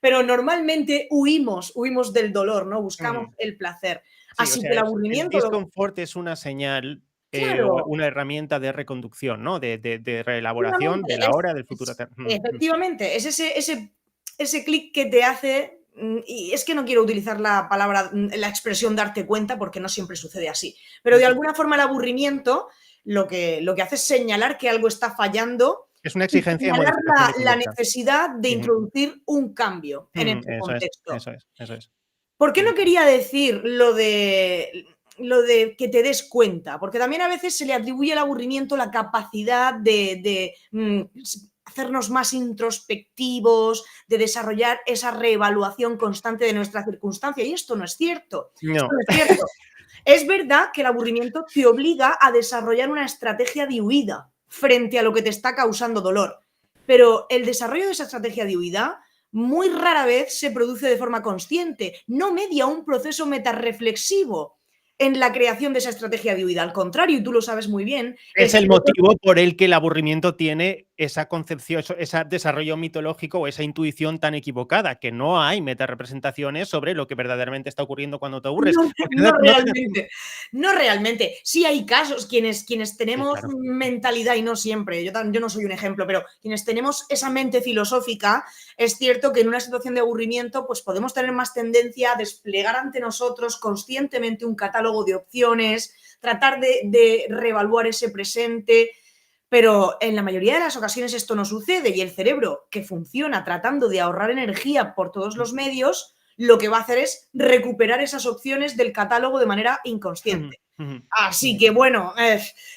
pero normalmente huimos del dolor, ¿no? Buscamos el placer. Sí, o Así que sea, el el aburrimiento, disconfort es una señal o claro, una herramienta de reconducción, ¿no? De reelaboración efectivamente, de la hora del futuro. efectivamente, es ese clic que te hace, y es que no quiero utilizar la palabra, la expresión darte cuenta, porque no siempre sucede así, pero de alguna forma el aburrimiento lo que hace es señalar que algo está fallando Es una y exigencia de señalar modificación de la conducta. necesidad de introducir un cambio en este Eso es, contexto. eso es, eso es. ¿Por qué no quería decir lo de que te des cuenta? Porque también a veces se le atribuye al aburrimiento la capacidad de hacernos más introspectivos, de desarrollar esa reevaluación constante de nuestra circunstancia. Y esto no es cierto. Esto No. no es cierto. Es verdad que el aburrimiento te obliga a desarrollar una estrategia de huida frente a lo que te está causando dolor. Pero el desarrollo de esa estrategia de huida muy rara vez se produce de forma consciente, no media un proceso metarreflexivo en la creación de esa estrategia de huida. Al contrario, y tú lo sabes muy bien, Es el motivo por el que el aburrimiento tiene esa concepción, ese desarrollo mitológico o esa intuición tan equivocada, que no hay metarepresentaciones sobre lo que verdaderamente está ocurriendo cuando te aburres. No realmente, no realmente. Sí hay casos, quienes Sí, tenemos claro. mentalidad, y no siempre, yo no soy un ejemplo, pero quienes tenemos esa mente filosófica, es cierto que en una situación de aburrimiento pues podemos tener más tendencia a desplegar ante nosotros conscientemente un catálogo de opciones, tratar de reevaluar ese presente, pero en la mayoría de las ocasiones esto no sucede y el cerebro, que funciona tratando de ahorrar energía por todos los medios, lo que va a hacer es recuperar esas opciones del catálogo de manera inconsciente. Así que bueno,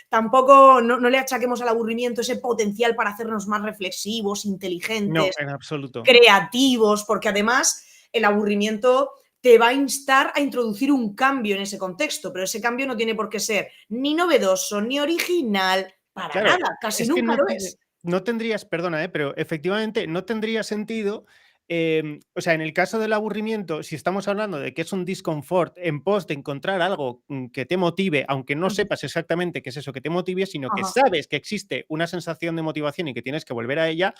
tampoco no le achaquemos al aburrimiento ese potencial para hacernos más reflexivos, No, inteligentes, en absoluto. creativos, porque además el aburrimiento te va a instar a introducir un cambio en ese contexto, pero ese cambio no tiene por qué ser ni novedoso, ni original, para Claro, nada, casi es que nunca lo es. no tendrías, perdona, pero efectivamente no tendría sentido. O sea, en el caso del aburrimiento, si estamos hablando de que es un disconfort en pos de encontrar algo que te motive, aunque no sepas exactamente qué es eso que te motive, sino que Ajá. sabes que existe una sensación de motivación y que tienes que volver a ella,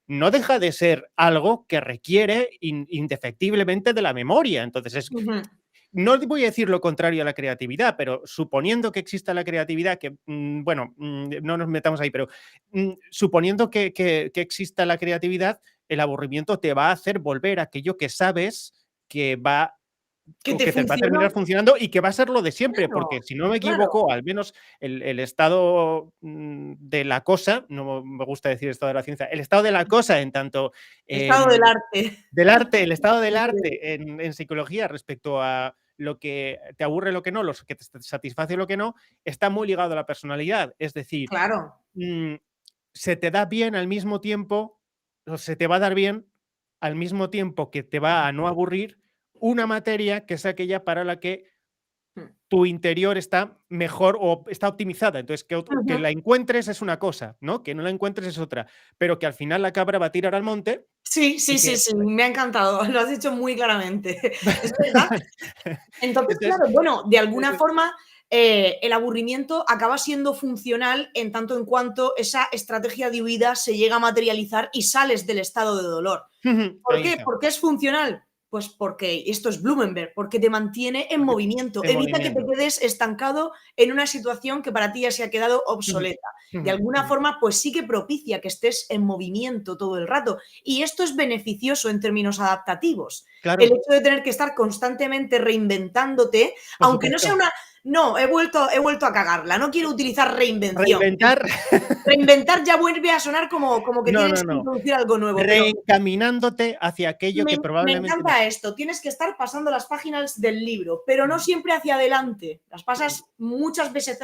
no deja de ser algo que requiere indefectiblemente de la memoria. Entonces, Ujú. no voy a decir lo contrario a la creatividad, pero suponiendo que exista la creatividad, que, bueno, no nos metamos ahí, pero suponiendo que exista la creatividad, el aburrimiento te va a hacer volver a aquello que sabes que va Que o te que te va a funcionó. terminar funcionando y que va a ser lo de siempre, porque Claro, si no me claro. equivoco, al menos el estado de la cosa, no me gusta decir estado de la ciencia, el estado de la cosa en tanto El estado del em, arte. del arte, el estado del arte en psicología respecto a lo que te aburre, lo que no, lo que te satisface, lo que no, está muy ligado a la personalidad. Es decir, Claro. mm, se te da bien al mismo tiempo, o se te va a dar bien al mismo tiempo que te va a no aburrir una materia que es aquella para la que tu interior está mejor o está optimizada. Entonces, que Ujú. la encuentres es una cosa, ¿no? Que no la encuentres es otra, pero que al final la cabra va a tirar al monte Sí, sí, y sí, que sí, me ha encantado, lo has dicho muy claramente. Es verdad. Entonces, entonces, claro, bueno, de alguna forma, el aburrimiento acaba siendo funcional en tanto en cuanto esa estrategia de huida se llega a materializar y sales del estado de dolor. ¿Por ahí qué? está, ¿Por qué es funcional? Pues porque, esto es Blumenberg, porque te mantiene en porque movimiento, en evita que te movimiento. quedes estancado en una situación que para ti ya se ha quedado obsoleta. De alguna forma, pues sí que propicia que estés en movimiento todo el rato. Y esto es beneficioso en términos adaptativos. El Claro, hecho de tener que estar constantemente reinventándote, por aunque no sea supuesto. una... No, he vuelto a cagarla, no quiero utilizar reinvención. Reinventar. Reinventar ya vuelve a sonar como que No, tienes no, que no. introducir algo nuevo, pero Reencaminándote hacia aquello que me probablemente no. encanta esto. Tienes que estar pasando las páginas del libro, pero no siempre hacia adelante. Las pasas muchas veces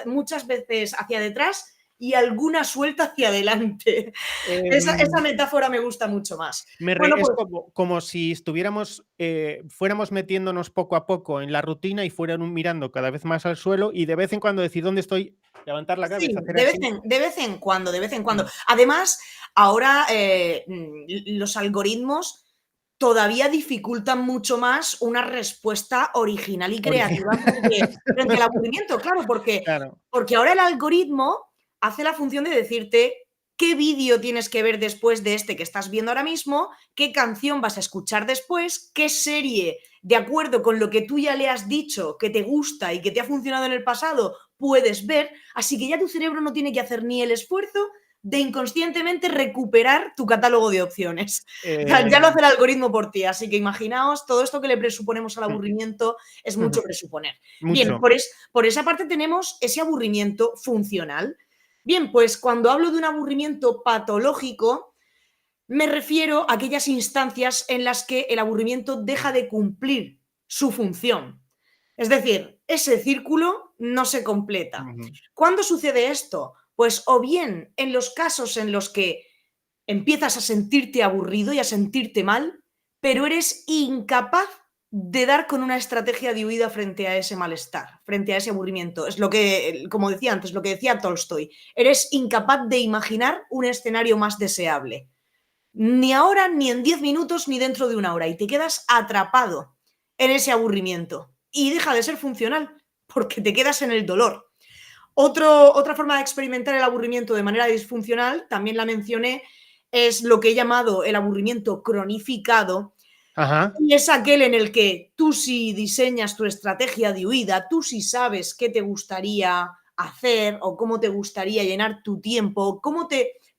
hacia detrás y alguna suelta hacia adelante. Esa Em, metáfora me gusta mucho más. Me Bueno, re es pues como si estuviéramos, fuéramos metiéndonos poco a poco en la rutina y fueran mirando cada vez más al suelo y de vez en cuando decir: "¿Dónde estoy?", levantar la cabeza, sí, hacer de vez así. en, de vez en cuando, de vez en cuando. Mm, Además, ahora los algoritmos todavía dificultan mucho más una respuesta original y creativa frente al aburrimiento. Claro, Claro. porque ahora el algoritmo hace la función de decirte qué vídeo tienes que ver después de este que estás viendo ahora mismo, qué canción vas a escuchar después, qué serie, de acuerdo con lo que tú ya le has dicho que te gusta y que te ha funcionado en el pasado, puedes ver. Así que ya tu cerebro no tiene que hacer ni el esfuerzo de inconscientemente recuperar tu catálogo de opciones. O sea, ya lo hace el algoritmo por ti, así que imaginaos, todo esto que le presuponemos al aburrimiento es mucho presuponer. Bien, Mucho. por esa parte tenemos ese aburrimiento funcional. Bien, pues cuando hablo de un aburrimiento patológico, me refiero a aquellas instancias en las que el aburrimiento deja de cumplir su función. Es decir, ese círculo no se completa. Ujú. ¿Cuándo sucede esto? Pues o bien en los casos en los que empiezas a sentirte aburrido y a sentirte mal, pero eres incapaz de dar con una estrategia de huida frente a ese malestar, frente a ese aburrimiento. Es lo que, como decía antes, lo que decía Tolstoy. Eres incapaz de imaginar un escenario más deseable. Ni ahora, ni en 10 minutos, ni dentro de una hora. Y te quedas atrapado en ese aburrimiento. Y deja de ser funcional, porque te quedas en el dolor. Otra forma de experimentar el aburrimiento de manera disfuncional, también la mencioné, es lo que he llamado el aburrimiento cronificado, Ajá. y es aquel en el que tú sí diseñas tu estrategia de huida, tú sí sabes qué te gustaría hacer o cómo te gustaría llenar tu tiempo,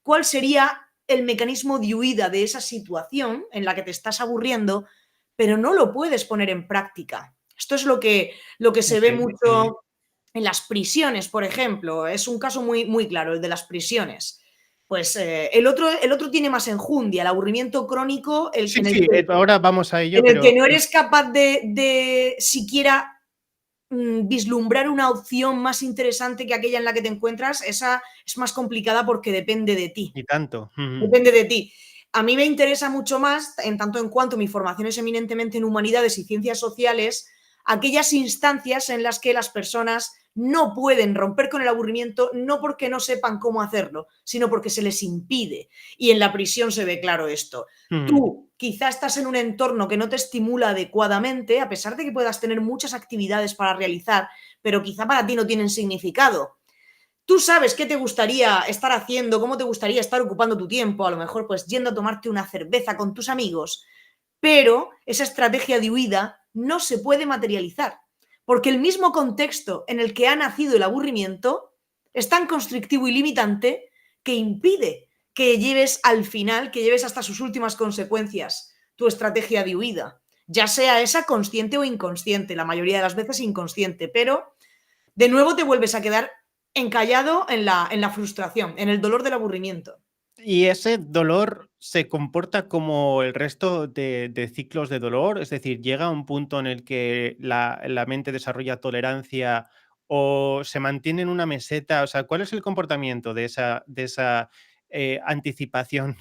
cuál sería el mecanismo de huida de esa situación en la que te estás aburriendo, pero no lo puedes poner en práctica. Esto es lo que se ve Okey. mucho en las prisiones, por ejemplo. Es un caso muy, muy claro, el de las prisiones. Pues el otro tiene más enjundia, el aburrimiento crónico, Sí, sí, ahora vamos a ello, en el que pero no eres capaz de siquiera vislumbrar una opción más interesante que aquella en la que te encuentras. Esa es más complicada porque depende de ti. y tanto. Ujú. Depende de ti. A mí me interesa mucho más, en tanto en cuanto mi formación es eminentemente en humanidades y ciencias sociales, aquellas instancias en las que las personas no pueden romper con el aburrimiento, no porque no sepan cómo hacerlo, sino porque se les impide. Y en la prisión se ve claro esto. Ujú. Tú quizá estás en un entorno que no te estimula adecuadamente, a pesar de que puedas tener muchas actividades para realizar, pero quizá para ti no tienen significado. Tú sabes qué te gustaría estar haciendo, cómo te gustaría estar ocupando tu tiempo, a lo mejor pues yendo a tomarte una cerveza con tus amigos, pero esa estrategia de huida no se puede materializar, porque el mismo contexto en el que ha nacido el aburrimiento es tan constrictivo y limitante que impide que lleves al final, que lleves hasta sus últimas consecuencias tu estrategia de huida, ya sea esa consciente o inconsciente, la mayoría de las veces inconsciente, pero de nuevo te vuelves a quedar encallado en la frustración, en el dolor del aburrimiento. ¿Y ese dolor se comporta como el resto de ciclos de dolor? Es decir, ¿llega a un punto en el que la mente desarrolla tolerancia o se mantiene en una meseta? O sea, ¿cuál es el comportamiento de esa anticipación,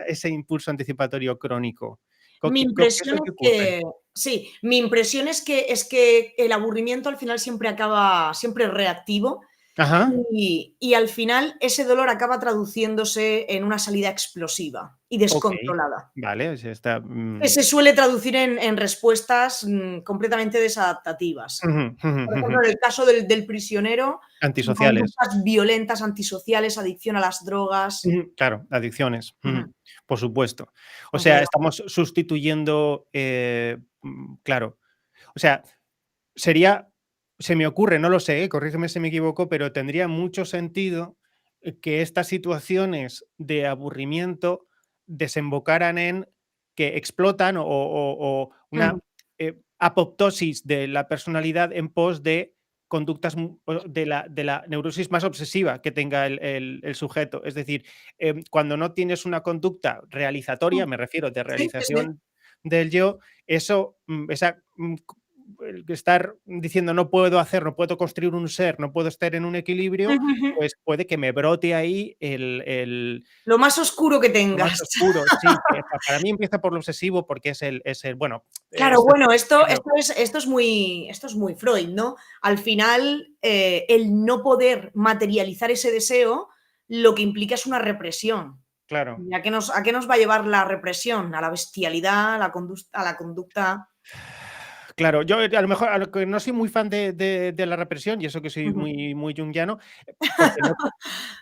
ese impulso anticipatorio crónico? Mi ¿Qué es impresión lo que es ocurre? que sí, mi impresión es que el aburrimiento al final siempre es reactivo Ajá. y al final ese dolor acaba traduciéndose en una salida explosiva y Okey. descontrolada. Vale, o sea, está, Que se suele traducir en respuestas completamente desadaptativas. ujú, ujú, Por ujú. ejemplo, en el caso del prisionero, Antisociales. conductas violentas, antisociales, adicción a las drogas. Ujú, claro, adicciones, Ujú, ujú, por supuesto. O sea, completamente. estamos sustituyendo, claro. O sea, sería se me ocurre, no lo sé, corrígeme si me equivoco, pero tendría mucho sentido, que estas situaciones de aburrimiento desembocaran en que explotan o Ujú. una, apoptosis de la personalidad en pos de conductas de la neurosis más obsesiva que tenga el sujeto. Es decir, cuando no tienes una conducta realizatoria, me refiero de Sí, sí, sí. realización del yo, eso, esa, el que estar diciendo no puedo hacer, no puedo construir un ser, no puedo estar en un equilibrio, Ujú, ujú. pues puede que me brote ahí el Lo más oscuro que lo más tengas. oscuro. Sí, que para mí empieza por lo obsesivo porque es el bueno, Claro, es bueno, claro, esto es muy Freud, ¿no? Al final, el no poder materializar ese deseo, lo que implica es una represión. claro. ¿Y a qué nos va a llevar la represión? A la bestialidad, a la conducta. Claro, yo a lo mejor a lo que no soy muy fan de la represión, y eso que soy Ujú. muy junguiano,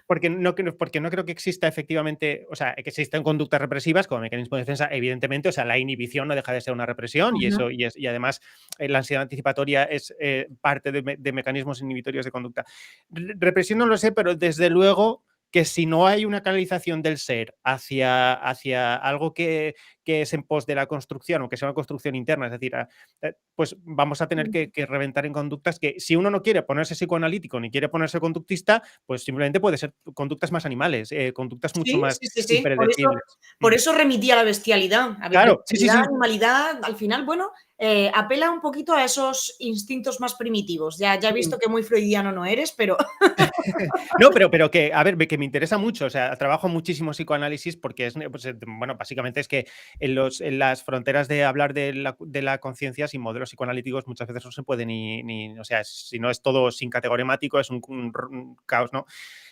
porque no porque no creo que exista efectivamente, o sea, que existen conductas represivas como mecanismo de defensa, evidentemente, o sea, la inhibición no deja de ser una represión y Ujú. eso y además la ansiedad anticipatoria es parte de mecanismos inhibitorios de conducta. Represión no lo sé, pero desde luego que si no hay una canalización del ser hacia algo que es en pos de la construcción o que sea una construcción interna, es decir, pues vamos a tener que reventar en conductas que si uno no quiere ponerse psicoanalítico ni quiere ponerse conductista, pues simplemente puede ser conductas más animales, conductas mucho Sí, más sí, sí, sí. impredecibles. Por eso remití a la bestialidad. A Claro, sí, sí, bestialidad, sí. animalidad, al final, bueno, apela un poquito a esos instintos más primitivos. Ya he visto que muy freudiano no eres, pero No, pero que, a ver, que me interesa mucho, o sea, trabajo muchísimo psicoanálisis porque es, pues, bueno, básicamente es que en las fronteras de hablar de la conciencia sin modelos psicoanalíticos muchas veces no se puede o sea, si no es todo sin categoremático, es un caos, ¿no?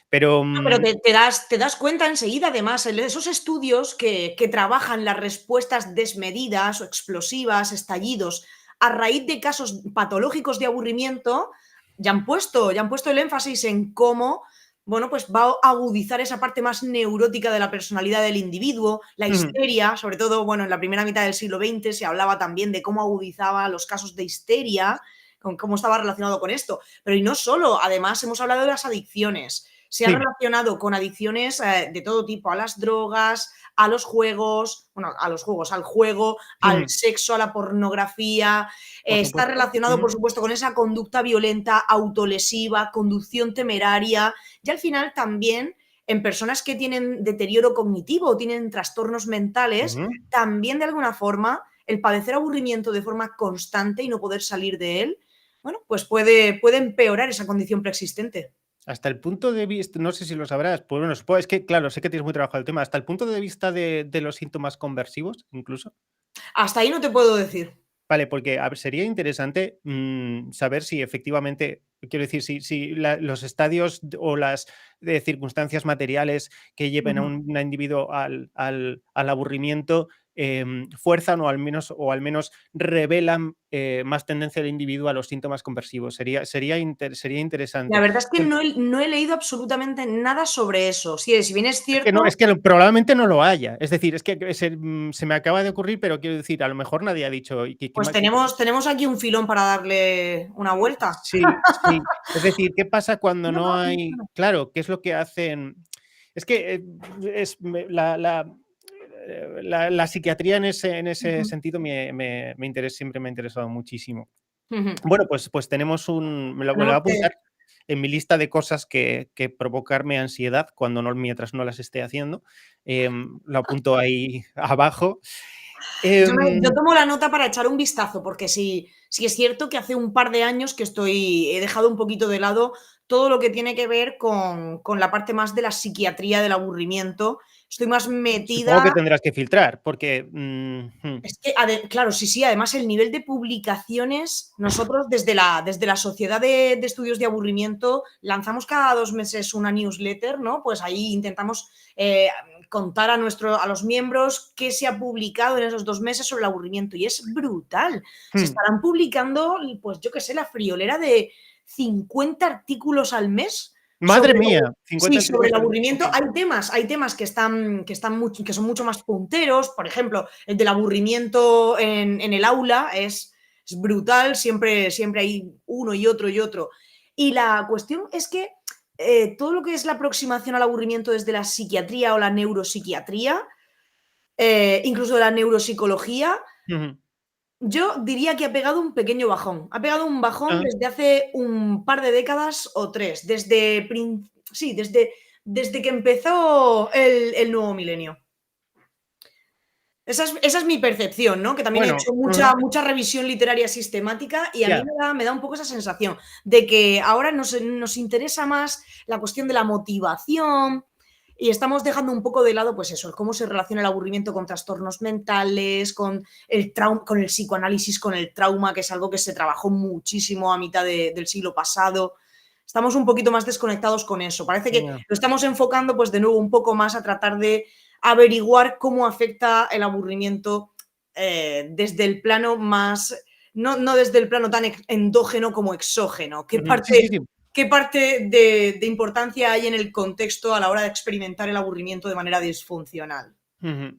Pero, no, pero te das cuenta enseguida, además, en esos estudios que trabajan las respuestas desmedidas o explosivas, estallidos, a raíz de casos patológicos de aburrimiento, ya han puesto el énfasis en cómo, bueno, pues va a agudizar esa parte más neurótica de la personalidad del individuo, la ujú, histeria, sobre todo, bueno, en la primera mitad del siglo XX se hablaba también de cómo agudizaba los casos de histeria, con cómo estaba relacionado con esto. Pero y no solo, además hemos hablado de las adicciones, se ha sí, relacionado con adicciones de todo tipo, a las drogas, a los juegos, bueno, a los juegos, al juego, al ujú, sexo, a la pornografía. por Está supuesto. relacionado, por Ujú, supuesto, con esa conducta violenta, autolesiva, conducción temeraria y al final también en personas que tienen deterioro cognitivo o tienen trastornos mentales, ujú. también de alguna forma el padecer aburrimiento de forma constante y no poder salir de él, bueno, pues puede empeorar esa condición preexistente. Hasta el punto de vista, no sé si lo sabrás, pues bueno, supongo, es que claro, sé que tienes muy trabajado el tema, hasta el punto de vista de los síntomas conversivos, incluso. Hasta ahí no te puedo decir. Vale, porque a ver, sería interesante saber si efectivamente, quiero decir, si los estadios o las circunstancias materiales que lleven a Ujú. un individuo al aburrimiento fuerzan o al menos revelan más tendencia del individuo a los síntomas conversivos. Sería La interesante. verdad es que no he leído absolutamente nada sobre eso. Si bien es Es que no, cierto, es que probablemente no lo haya. Es decir, es que se me acaba de ocurrir, pero quiero decir, a lo mejor nadie ha dicho. ¿Y pues tenemos aquí un filón para darle una vuelta. sí, sí. Es decir, ¿qué pasa cuando No, no no, hay? Claro, ¿qué es lo que hacen? Es que la psiquiatría en ese ujú, sentido siempre me ha interesado muchísimo. ujú. Bueno, pues tenemos me lo voy Tenemos a que apuntar en mi lista de cosas que provocarme ansiedad mientras no las esté haciendo. Lo apunto ahí abajo. yo Em, tomo la nota para echar un vistazo, porque sí es cierto que hace un par de años que he dejado un poquito de lado todo lo que tiene que ver con la parte más de la psiquiatría del aburrimiento. Estoy más Supongo que metida. tendrás que filtrar, porque Es que, claro, sí, sí, además el nivel de publicaciones, nosotros desde la Sociedad de Estudios de Aburrimiento lanzamos cada 2 meses una newsletter, ¿no? Pues ahí intentamos contar a los miembros qué se ha publicado en esos 2 meses sobre el aburrimiento y es brutal. Se estarán publicando, pues yo qué sé, la friolera de 50 artículos al mes madre sobre mía, 50 sí, sobre artículos el al mes. aburrimiento. Okey. Hay temas que son mucho más punteros, por ejemplo, el del aburrimiento en el aula es brutal, siempre hay uno y otro y otro. Y la cuestión es que todo lo que es la aproximación al aburrimiento desde la psiquiatría o la neuropsiquiatría, incluso de la neuropsicología, Ujú. yo diría que ha pegado un pequeño bajón. Ha pegado un bajón Ah, desde hace un par de décadas o tres, sí, desde que empezó el nuevo milenio. Esa es mi percepción, ¿no? Que también he bueno, hecho mucha revisión literaria sistemática y a mí ya. me da un poco esa sensación de que ahora nos interesa más la cuestión de la motivación y estamos dejando un poco de lado, pues eso, el cómo se relaciona el aburrimiento con trastornos mentales, con el psicoanálisis, con el trauma, que es algo que se trabajó muchísimo a mitad del siglo pasado. Estamos un poquito más desconectados con eso. Parece que Ya. lo estamos enfocando, pues de nuevo, un poco más a tratar de averiguar cómo afecta el aburrimiento desde el plano más, no desde el plano tan endógeno como exógeno. ¿Qué Sí, sí, parte, sí. qué parte de importancia hay en el contexto a la hora de experimentar el aburrimiento de manera disfuncional? Ujú.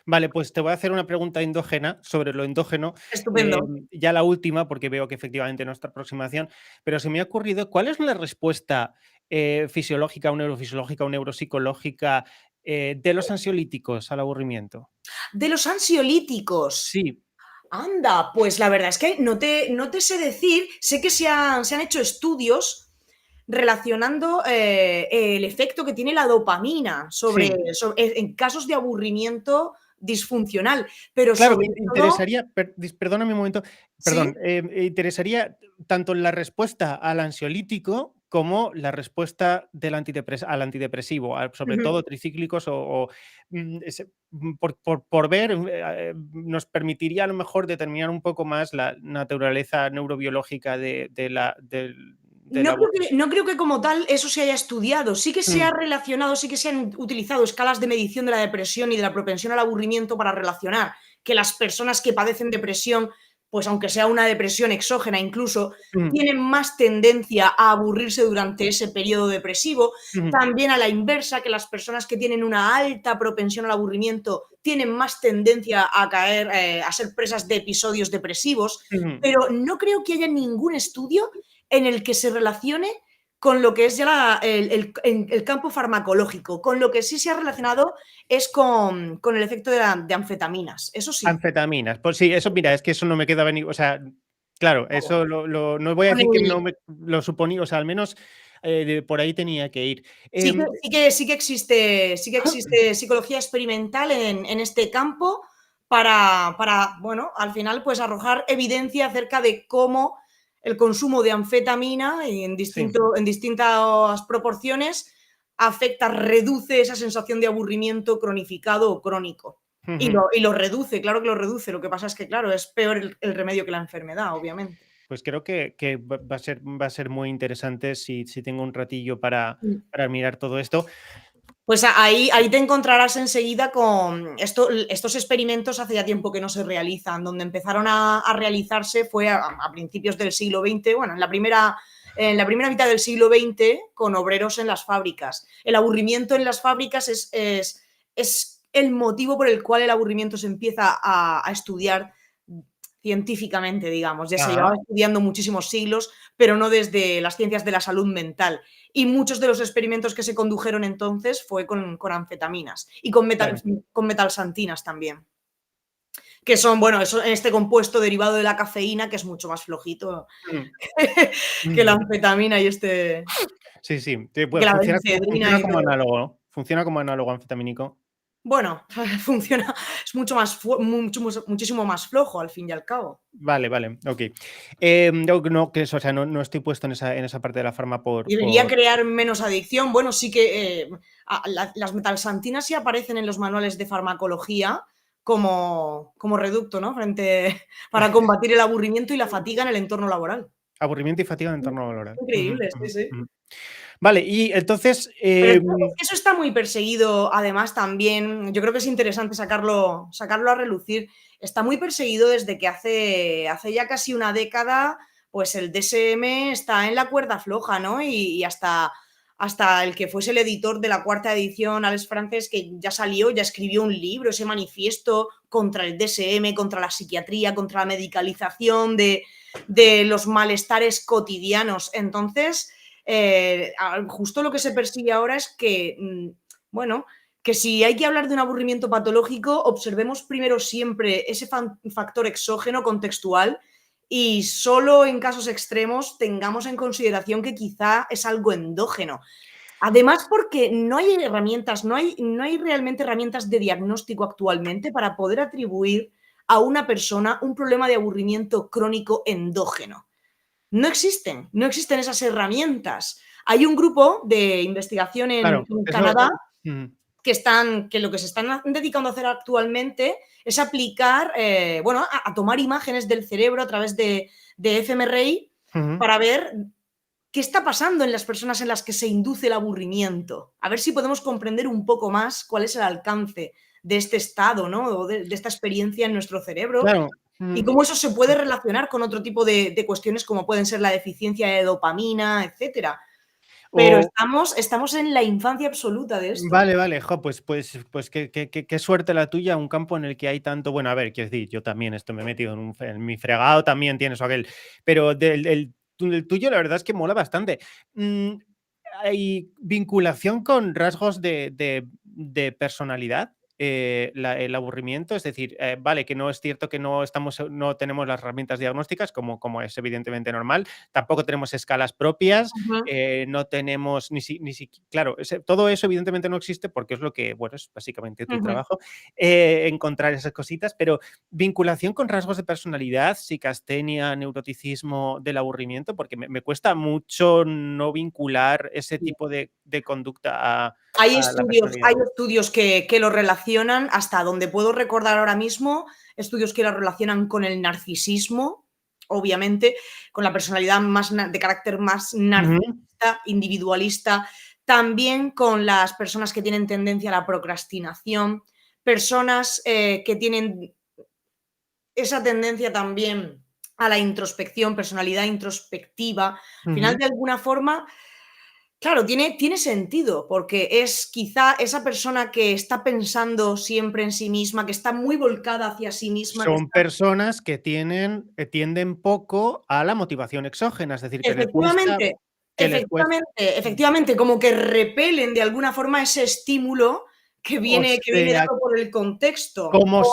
Vale, pues te voy a hacer una pregunta endógena sobre lo endógeno, Estupendo. ya la última, porque veo que efectivamente nuestra aproximación, pero se me ha ocurrido, ¿cuál es la respuesta fisiológica o neurofisiológica o neuropsicológica de los ansiolíticos al aburrimiento? De los ansiolíticos. Sí, Anda, pues la verdad es que no te sé decir, sé que se han hecho estudios relacionando el efecto que tiene la dopamina sí. en casos de aburrimiento disfuncional, pero Claro, me sobre todo, interesaría, perdóname un momento, sí, perdón, me interesaría tanto la respuesta al ansiolítico como la respuesta al antidepresivo, sobre ujú. todo tricíclicos por ver, nos permitiría a lo mejor determinar un poco más la naturaleza neurobiológica del No creo que como tal eso se haya estudiado. Sí que se ha Mm, relacionado, sí que se han utilizado escalas de medición de la depresión y de la propensión al aburrimiento para relacionar que las personas que padecen depresión, pues aunque sea una depresión exógena incluso, mm, tienen más tendencia a aburrirse durante ese periodo depresivo. ujú, También a la inversa, que las personas que tienen una alta propensión al aburrimiento tienen más tendencia a caer, a ser presas de episodios depresivos. ujú. Pero no creo que haya ningún estudio en el que se relacione con lo que es ya el campo farmacológico. Con lo que sí se ha relacionado es con el efecto de anfetaminas, eso sí. Anfetaminas, pues sí, eso mira, es que eso no me quedaba ni, o sea, claro, Claro. eso no voy a Con decir que el- no me lo suponía, o sea, al menos, por ahí tenía que ir. Sí que, sí que existe psicología experimental en este campo para, bueno, al final, pues arrojar evidencia acerca de cómo el consumo de anfetamina y Sí, en distintas proporciones afecta, reduce esa sensación de aburrimiento cronificado o crónico. Y ujú. lo reduce, claro que lo reduce. Lo que pasa es que, claro, es peor el remedio que la enfermedad, obviamente. Pues creo que va a ser muy interesante si tengo un ratillo para mirar todo esto. Pues ahí te encontrarás enseguida con estos experimentos hace ya tiempo que no se realizan. Donde empezaron a realizarse fue a principios del siglo XX, bueno, en la primera mitad del siglo XX, con obreros en las fábricas. El aburrimiento en las fábricas es el motivo por el cual el aburrimiento se empieza a estudiar científicamente, digamos. Ya se Ajá, llevaba estudiando muchísimos siglos, pero no desde las ciencias de la salud mental. Y muchos de los experimentos que se condujeron entonces fue con anfetaminas y claro. con metalsantinas también, que son, bueno, este compuesto derivado de la cafeína, que es mucho más flojito Mm, que la mm. anfetamina y este, Sí, sí, que pues la funciona benzedrina y como todo. análogo, ¿no? Funciona como análogo anfetamínico. Bueno, funciona, es muchísimo más flojo al fin y al cabo. Vale, vale, okey. Yo no, que eso, o sea, no estoy puesto en esa parte de la farma Debería crear menos adicción. Bueno, sí que las metalsantinas sí aparecen en los manuales de farmacología como reducto, ¿no? Para combatir el aburrimiento y la fatiga en el entorno laboral. aburrimiento y fatiga en entorno laboral. Ujú, Increíble, sí, ujú, sí. ujú. Vale, y entonces, Pero eso está muy perseguido, además también, yo creo que es interesante sacarlo a relucir. Está muy perseguido desde que hace ya casi una década, pues el DSM está en la cuerda floja, ¿no? Y hasta el que fuese el editor de la cuarta edición, Alex Frances, que ya salió, ya escribió un libro, ese manifiesto contra el DSM, contra la psiquiatría, contra la medicalización de los malestares cotidianos. Entonces, justo lo que se persigue ahora es que, bueno, que si hay que hablar de un aburrimiento patológico, observemos primero siempre ese factor exógeno contextual y solo en casos extremos tengamos en consideración que quizá es algo endógeno. Además, porque no hay herramientas, no hay realmente herramientas de diagnóstico actualmente para poder atribuir a una persona un problema de aburrimiento crónico endógeno. No existen esas herramientas. Hay un grupo de investigación en claro, eso, Canadá mm, que lo que se están dedicando a hacer actualmente es aplicar, bueno, a tomar imágenes del cerebro a través de fMRI ujú. para ver ¿qué está pasando en las personas en las que se induce el aburrimiento? A ver si podemos comprender un poco más cuál es el alcance de este estado, ¿no? O de esta experiencia en nuestro cerebro Claro. y cómo eso se puede relacionar con otro tipo de cuestiones como pueden ser la deficiencia de dopamina, etcétera. Pero O estamos en la infancia absoluta de esto. vale, vale, jo, pues qué suerte la tuya, un campo en el que hay tanto, bueno, a ver, quiero decir, yo también esto me he metido en mi fregado también tienes o aquel, pero del tuyo la verdad es que mola bastante. Mm, ¿Hay vinculación con rasgos de personalidad? El aburrimiento, es decir, vale, que no es cierto que no tenemos las herramientas diagnósticas, como es evidentemente normal, tampoco tenemos escalas propias, Ujú. no tenemos claro, todo eso evidentemente no existe porque es lo que, bueno, es básicamente tu Ujú. trabajo, encontrar esas cositas, pero vinculación con rasgos de personalidad, psicastenia, neuroticismo del aburrimiento, porque me cuesta mucho no vincular ese Sí. tipo de conducta Hay a la estudios, personalidad. hay estudios que lo relacionan, hasta donde puedo recordar ahora mismo, estudios que lo relacionan con el narcisismo, obviamente, con la personalidad más de carácter más Ujú. narcisista, individualista, también con las personas que tienen tendencia a la procrastinación, personas que tienen esa tendencia también a la introspección, personalidad introspectiva. Al final, Ujú. de alguna forma, claro, tiene sentido, porque es quizá esa persona que está pensando siempre en sí misma, que está muy volcada hacia sí misma, que Son está personas que tienden poco a la motivación exógena, es decir, que le cuesta efectivamente, que les cuesta efectivamente, como que repelen de alguna forma ese estímulo o que viene sea, dado por el contexto, como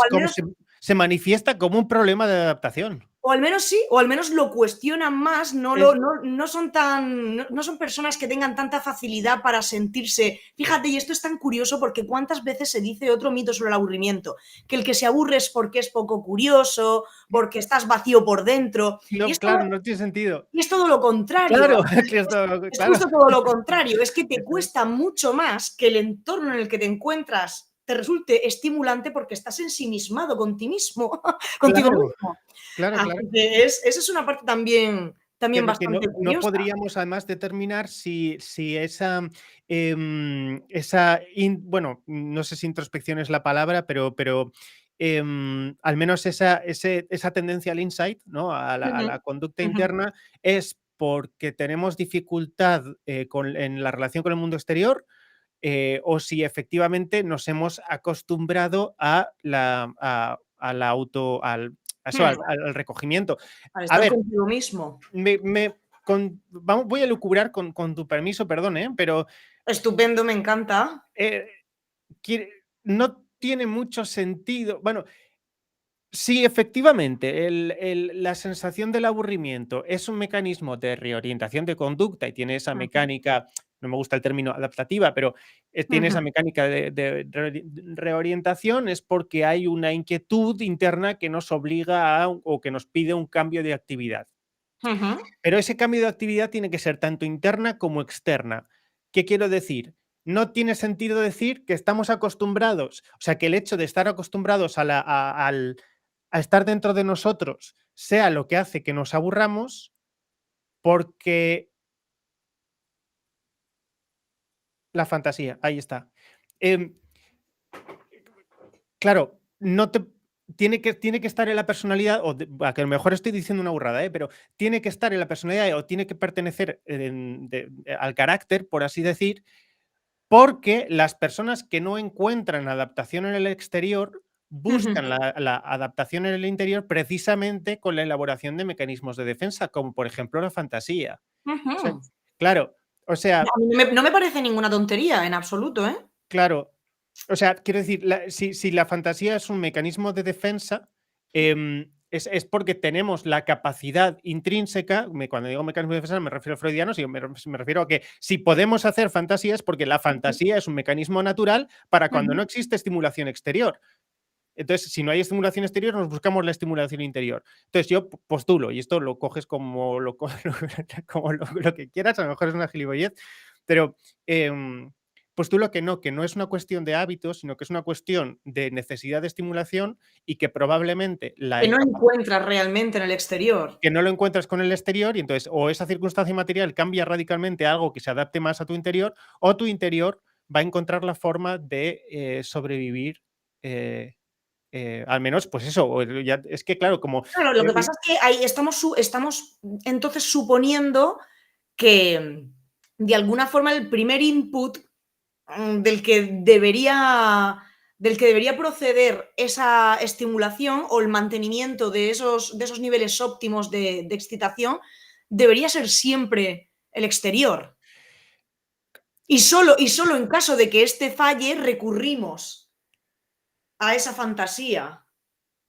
se manifiesta como un problema de adaptación. o al menos sí, o al menos lo cuestionan más, Es no son tan no son personas que tengan tanta facilidad para sentirse fíjate, y esto es tan curioso porque cuántas veces se dice otro mito sobre el aburrimiento, que el que se aburre es porque es poco curioso, porque estás vacío por dentro, no, claro, no tiene sentido. y es todo lo contrario, Claro, al final que esto es claro. justo todo lo contrario, es que te Eso es. cuesta mucho más que el entorno en el que te encuentras te resulte estimulante porque estás ensimismado con ti mismo, contigo Claro, mismo. claro, claro. Así que esa es una parte también Que bastante no curiosa. podríamos además determinar si esa, bueno, no sé si introspección es la palabra, pero al menos esa tendencia al insight, ¿no? A Ujú, la conducta ujú, interna es porque tenemos dificultad, en la relación con el mundo exterior, o si efectivamente nos hemos acostumbrado a la a eso, mm, al recogimiento. al A estar ver, contigo mismo. voy a lucubrar con tu permiso, perdón, pero Estupendo, me encanta. eh, no tiene mucho sentido. Bueno, sí, efectivamente, la sensación del aburrimiento es un mecanismo de reorientación de conducta y tiene esa Ujú, mecánica, no me gusta el término adaptativa, pero tiene ujú, esa mecánica de reorientación, es porque hay una inquietud interna que nos obliga o que nos pide un cambio de actividad. ujú, Pero ese cambio de actividad tiene que ser tanto interna como externa. ¿Qué quiero decir? No tiene sentido decir que estamos acostumbrados, o sea, que el hecho de estar acostumbrados a estar dentro de nosotros sea lo que hace que nos aburramos, porque la fantasía, ahí está. Em, claro, no te tiene que estar en la personalidad, a que a lo mejor estoy diciendo una burrada, pero tiene que estar en la personalidad o tiene que pertenecer al carácter, por así decir, porque las personas que no encuentran adaptación en el exterior ujú, buscan la adaptación en el interior precisamente con la elaboración de mecanismos de defensa, como por ejemplo la fantasía. O sea, ujú. claro, o sea, A mí no me parece ninguna tontería en absoluto, ¿eh? claro, o sea, quiero decir, si la fantasía es un mecanismo de defensa, es porque tenemos la capacidad intrínseca, cuando digo mecanismo de defensa me refiero a freudianos, y me refiero a que si podemos hacer fantasías, porque la Ujú, fantasía es un mecanismo natural para cuando ujú. no existe estimulación exterior. Entonces, si no hay estimulación exterior, nos buscamos la estimulación interior. Entonces, yo postulo, y esto lo coges como como lo que quieras, a lo mejor es una gilipollez, pero postulo que no es una cuestión de hábitos, sino que es una cuestión de necesidad de estimulación y que probablemente Que no encuentras realmente en el exterior. que no lo encuentras con el exterior y entonces o esa circunstancia material cambia radicalmente a algo que se adapte más a tu interior o tu interior va a encontrar la forma de sobrevivir, al menos, pues eso, ya, es que claro, como... Claro, lo que pasa es que ahí estamos entonces suponiendo que, de alguna forma, el primer input del que debería proceder esa estimulación o el mantenimiento de esos niveles óptimos de excitación debería ser siempre el exterior. Y solo en caso de que este falle recurrimos a esa fantasía.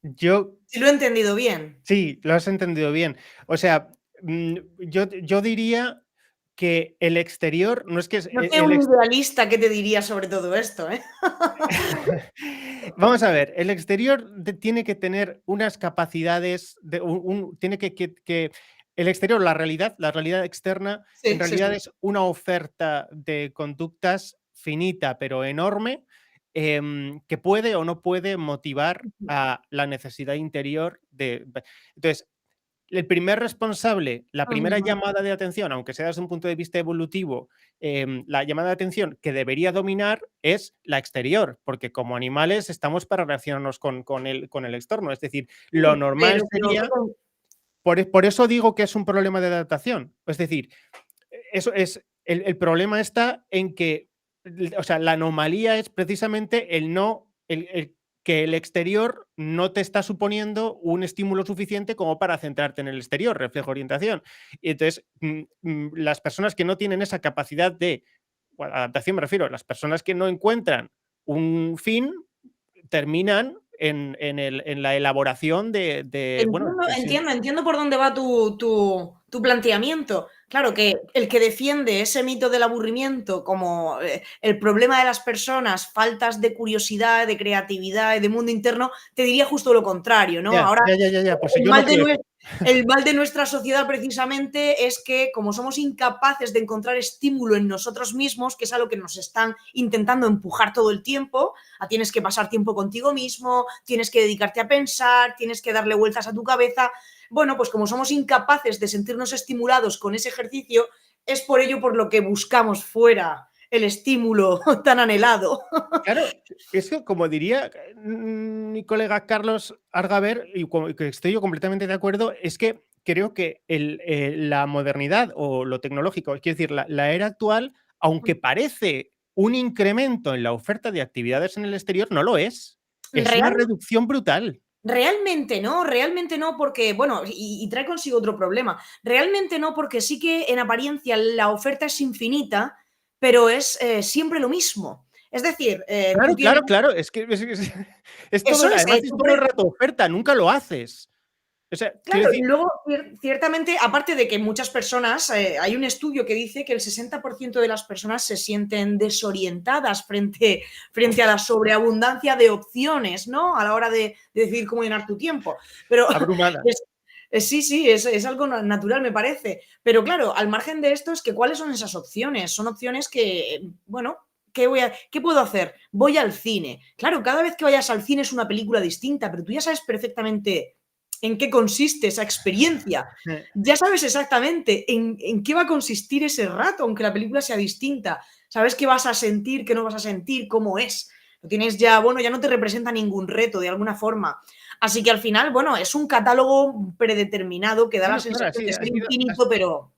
yo Si lo he entendido bien. Sí, lo has entendido bien. O sea, yo diría que el exterior no es que No sé un idealista qué te diría sobre todo esto, ¿eh? Vamos a ver, el exterior tiene que tener unas capacidades, tiene que el exterior, la realidad externa, en Sí, sí, realidad sí. es una oferta de conductas finita pero enorme, que puede o no puede motivar a la necesidad interior de... Entonces, el primer responsable, la primera Ujú. llamada de atención, aunque sea desde un punto de vista evolutivo, la llamada de atención que debería dominar es la exterior, porque como animales estamos para relacionarnos con el externo. Es decir, lo Sí, normal pero sería, por eso digo que es un problema de adaptación. Es decir, eso es, el problema está en que, o sea, la anomalía es precisamente el no, que el exterior no te está suponiendo un estímulo suficiente como para centrarte en el exterior, reflejo orientación. Y entonces, las personas que no tienen esa capacidad de, bueno, adaptación me refiero, las personas que no encuentran un fin, terminan en la elaboración bueno, Entiendo por dónde va tu planteamiento. Claro que el que defiende ese mito del aburrimiento como el problema de las personas, faltas de curiosidad, de creatividad y de mundo interno, te diría justo lo contrario, ¿no? Ahora, ya, pues el yo no mal creo. el mal de nuestra sociedad precisamente es que como somos incapaces de encontrar estímulo en nosotros mismos, que es algo que nos están intentando empujar todo el tiempo, tienes que pasar tiempo contigo mismo, tienes que dedicarte a pensar, tienes que darle vueltas a tu cabeza. Bueno, pues como somos incapaces de sentirnos estimulados con ese ejercicio, es por ello por lo que buscamos fuera el estímulo tan anhelado. Claro, es que como diría mi colega Carlos Argaver, y que estoy yo completamente de acuerdo, es que creo que la modernidad o lo tecnológico, es decir, la era actual, aunque parece un incremento en la oferta de actividades en el exterior, no lo es. Es una Real, reducción brutal. realmente no, porque, bueno, y trae consigo otro problema. Realmente no, porque sí que en apariencia la oferta es infinita, pero es siempre lo mismo. Es decir, tú Claro, tienes... claro, claro, es que es todo, Eso es, además es todo el rato oferta, nunca lo haces. O sea, quiero claro, y decir, luego, ciertamente, aparte de que muchas personas, hay un estudio que dice que el 60% de las personas se sienten desorientadas frente a la sobreabundancia de opciones, ¿no? A la hora de decidir cómo llenar tu tiempo. Pero abrumadas. sí, es algo natural, me parece. Pero claro, al margen de esto, es que ¿cuáles son esas opciones? Son opciones que, bueno, ¿qué puedo hacer? Voy al cine. Claro, cada vez que vayas al cine es una película distinta, pero tú ya sabes perfectamente en qué consiste esa experiencia. Ya sabes exactamente en qué va a consistir ese rato, aunque la película sea distinta. Sabes qué vas a sentir, qué no vas a sentir, cómo es. Lo tienes ya, bueno, ya no te representa ningún reto de alguna forma. Así que al final, bueno, es un catálogo predeterminado que da la Claro, claro, sensación así, de ser infinito, pero...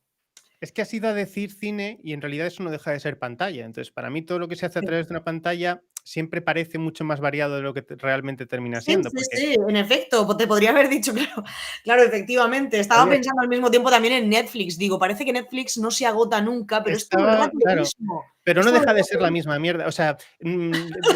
es que has ido a decir cine y en realidad eso no deja de ser pantalla. Entonces, para mí todo lo que se hace a través de una pantalla siempre parece mucho más variado de lo que realmente termina Sí, siendo, sí, porque sí, en efecto, te podría haber dicho, claro, claro, efectivamente. Estaba había, pensando al mismo tiempo también en Netflix. Digo, parece que Netflix no se agota nunca, pero es todo el estaba, rato lo claro, mismo. pero Es no todo el deja de rato ser lo la mismo. misma mierda. O sea, Con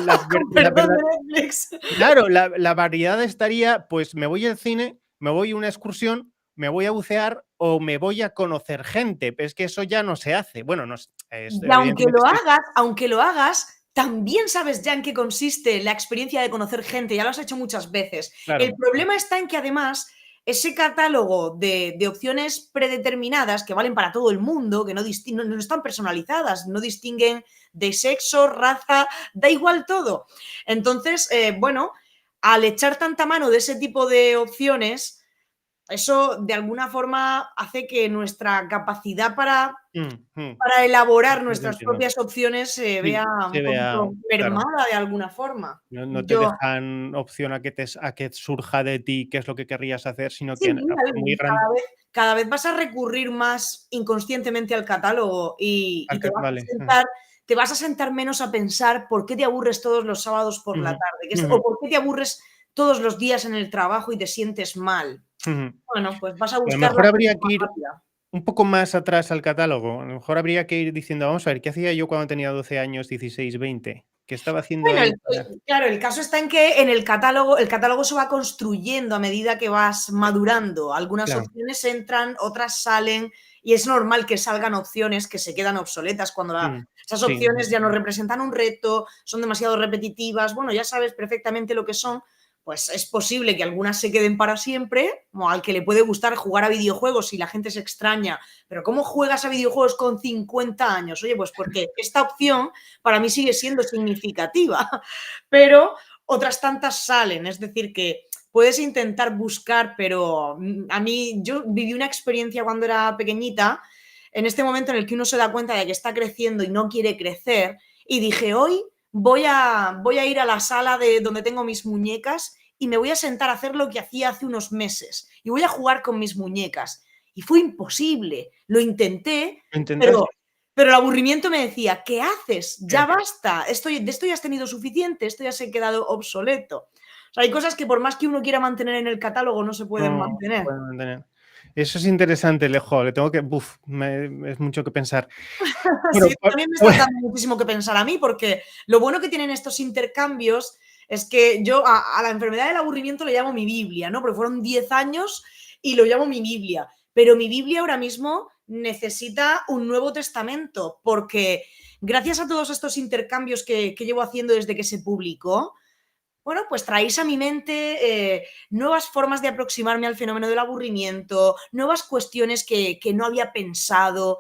la perdón verdad, de Netflix. claro, la variedad estaría, pues me voy al cine, me voy a una excursión, me voy a bucear o me voy a conocer gente, pero es que eso ya no se hace. Bueno, no Y evidentemente es que aunque lo hagas, también sabes ya en qué consiste la experiencia de conocer gente, ya lo has hecho muchas veces. El claro, problema está en que además ese catálogo de opciones predeterminadas que valen para todo el mundo, que no están personalizadas, no distinguen de sexo, raza, da igual todo. Entonces, bueno, al echar tanta mano de ese tipo de opciones, eso de alguna forma hace que nuestra capacidad para elaborar Tiene nuestras sentido. propias opciones se Sí, vea se un vea, poquito claro. mermada de alguna forma. No te Yo, dejan opción a que surja de ti qué es lo que querrías hacer, sino que sí, por muy grande cada vez vas a recurrir más inconscientemente al catálogo y vale. te vas a sentar menos a pensar por qué te aburres todos los sábados por la Ujú, tarde, ujú, o por qué te aburres todos los días en el trabajo y te sientes mal. ujú. Bueno, pues vas a A lo buscar la mejor habría forma que ir rápida. un poco más atrás al catálogo. A lo mejor habría que ir diciendo, vamos a ver, ¿qué hacía yo cuando tenía 12 años, 16, 20? ¿Qué estaba haciendo Bueno, ahí para? claro, el caso está en que en el catálogo se va construyendo a medida que vas madurando. Algunas Claro. opciones entran, otras salen, y es normal que salgan opciones que se quedan obsoletas cuando esas Sí, opciones ya no representan un reto, son demasiado repetitivas. Bueno, ya sabes perfectamente lo que son, pues es posible que algunas se queden para siempre, como al que le puede gustar jugar a videojuegos y la gente se extraña. Pero ¿cómo juegas a videojuegos con 50 años? Oye, pues porque esta opción para mí sigue siendo significativa, pero otras tantas salen, es decir, que puedes intentar buscar, pero a mí yo viví una experiencia cuando era pequeñita, en este momento en el que uno se da cuenta de que está creciendo y no quiere crecer, y dije, hoy voy a ir a la sala de donde tengo mis muñecas y me voy a sentar a hacer lo que hacía hace unos meses, y voy a jugar con mis muñecas. Y fue imposible, lo intenté, ¿lo intentaste? pero el aburrimiento me decía, ¿qué haces? Ya ¿Qué? basta, de esto ya has tenido suficiente, esto ya se ha quedado obsoleto. O sea, hay cosas que por más que uno quiera mantener en el catálogo no se pueden No se mantener. puede mantener. Eso es interesante, Lejo, le tengo que es mucho que pensar. Sí, Bueno, también me estás dando muchísimo que pensar a mí, porque lo bueno que tienen estos intercambios es que yo a la enfermedad del aburrimiento le llamo mi Biblia, ¿no? Porque fueron 10 años y lo llamo mi Biblia. Pero mi Biblia ahora mismo necesita un Nuevo Testamento, porque gracias a todos estos intercambios que llevo haciendo desde que se publicó, bueno, pues traéis a mi mente nuevas formas de aproximarme al fenómeno del aburrimiento, nuevas cuestiones que no había pensado.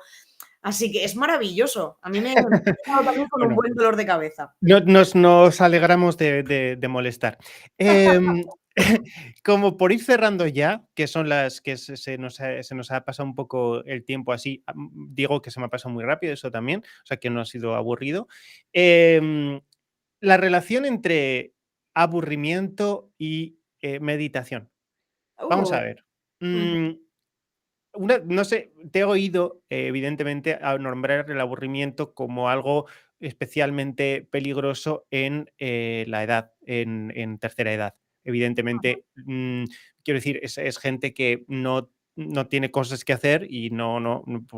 Así que es maravilloso. A mí me ha dejado también con un bueno, buen dolor de cabeza. nos alegramos de molestar. Como por ir cerrando ya, que son las que se nos ha pasado un poco el tiempo así, digo que se me ha pasado muy rápido, eso también, o sea que no ha sido aburrido. La relación entre aburrimiento y meditación. Vamos a ver. Ujú. mm, no sé, te he oído, evidentemente, a nombrar el aburrimiento como algo especialmente peligroso en la edad, en tercera edad. Evidentemente, quiero decir, es gente que no tiene cosas que hacer y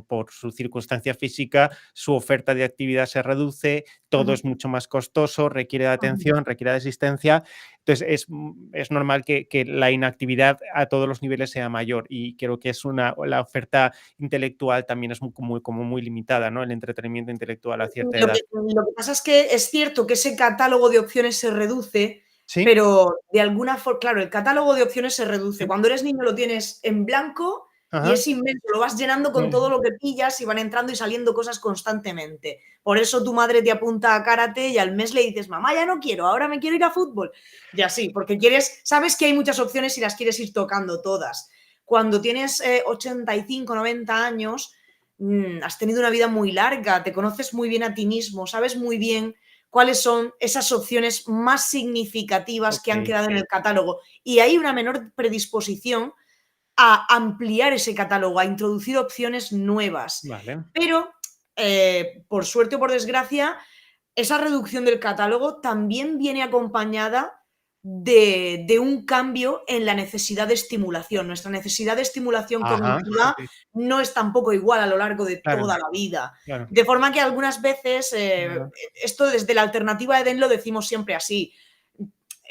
por su circunstancia física, su oferta de actividad se reduce, todo Ujú. es mucho más costoso, requiere de Ujú. atención, requiere de asistencia. Entonces, es normal que la inactividad a todos los niveles sea mayor y creo que la oferta intelectual también es como muy limitada, ¿no? El entretenimiento intelectual a cierta edad. Lo que pasa es que es cierto que ese catálogo de opciones se reduce, ¿Sí? pero de alguna forma, claro, el catálogo de opciones se reduce. Sí. Cuando eres niño lo tienes en blanco y Ajá. es inmenso, lo vas llenando con todo Vale. lo que pillas y van entrando y saliendo cosas constantemente. Por eso tu madre te apunta a karate y al mes le dices, mamá, ya no quiero, ahora me quiero ir a fútbol. Y así, porque sabes que hay muchas opciones y las quieres ir tocando todas. Cuando tienes 85, 90 años, has tenido una vida muy larga, te conoces muy bien a ti mismo, sabes muy bien cuáles son esas opciones más significativas que han Okey, quedado en el catálogo. Y hay una menor predisposición a ampliar ese catálogo, a introducir opciones nuevas. vale. Pero, por suerte o por desgracia, esa reducción del catálogo también viene acompañada de un cambio en la necesidad de estimulación. Nuestra necesidad de estimulación Ajá. cognitiva Okey. no es tampoco igual a lo largo de Claro, toda la vida. claro. De forma que algunas veces, Ajá. esto desde la alternativa Edén lo decimos siempre así,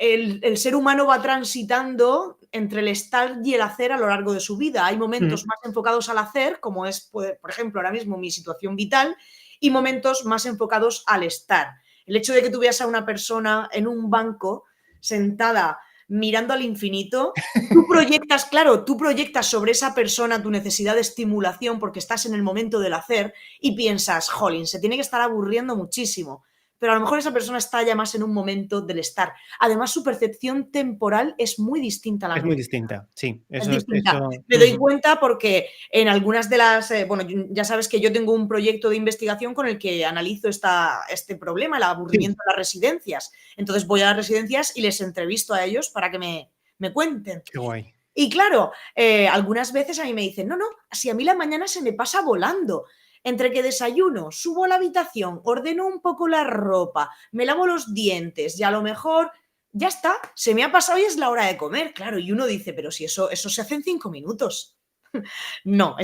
el ser humano va transitando entre el estar y el hacer a lo largo de su vida. Hay Ujú. momentos más enfocados al hacer, como es, por ejemplo, ahora mismo mi situación vital, y momentos más enfocados al estar. El hecho de que tú veas a una persona en un banco sentada mirando al infinito. Tú proyectas, claro, tú proyectas sobre esa persona tu necesidad de estimulación porque estás en el momento del hacer y piensas, jolín, se tiene que estar aburriendo muchísimo. Pero a lo mejor esa persona está ya más en un momento del estar. Además, su percepción temporal es muy distinta a la Es muy mía. distinta, sí, Es eso es distinta. eso. Me doy cuenta porque en algunas de las, bueno, ya sabes que yo tengo un proyecto de investigación con el que analizo este problema, el Sí, aburrimiento en las residencias. Entonces voy a las residencias y les entrevisto a ellos para que me cuenten. qué guay. Y claro, algunas veces a mí me dicen, no, no, si a mí la mañana se me pasa volando. Entre que desayuno, subo a la habitación, ordeno un poco la ropa, me lavo los dientes y a lo mejor ya está, se me ha pasado y es la hora de comer, claro. Y uno dice, pero si eso se hace en 5 minutos. No,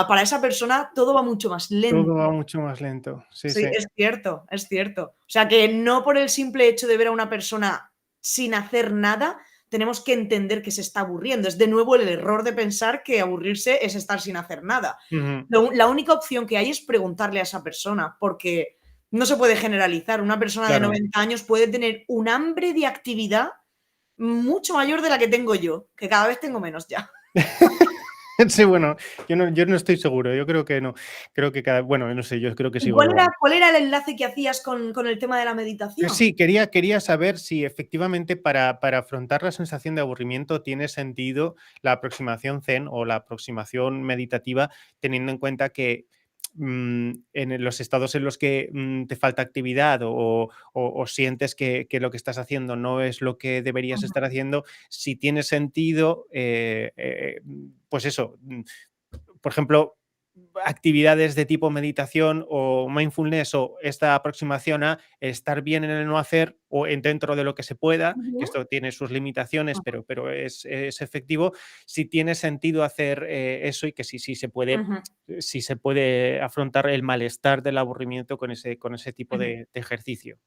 para esa persona todo va mucho más Todo va lento. mucho más lento, sí, Sí, sí. es cierto, es cierto. O sea que no por el simple hecho de ver a una persona sin hacer nada, tenemos que entender que se está aburriendo. Es de nuevo el error de pensar que aburrirse es estar sin hacer nada. Ujú, La única opción que hay es preguntarle a esa persona, porque no se puede generalizar. Una persona de claro. 90 años puede tener un hambre de actividad mucho mayor de la que tengo yo, que cada vez tengo menos ya. Sí, bueno, yo no estoy seguro, yo creo que no. Creo que bueno, no sé, yo creo que ¿Y sigo igual. cuál era el enlace que hacías con el tema de la meditación? Sí, quería saber si efectivamente para afrontar la sensación de aburrimiento tiene sentido la aproximación zen o la aproximación meditativa, teniendo en cuenta que, en los estados en los que, te falta actividad o sientes que lo que estás haciendo no es lo que deberías estar haciendo, si tiene sentido, pues eso, por ejemplo, actividades de tipo meditación o mindfulness o esta aproximación a estar bien en el no hacer o dentro de lo que se pueda, que Ujú. esto tiene sus limitaciones, pero es efectivo, si tiene sentido hacer eso y que sí Ujú. se puede afrontar el malestar del aburrimiento con ese tipo Ujú. de ejercicio.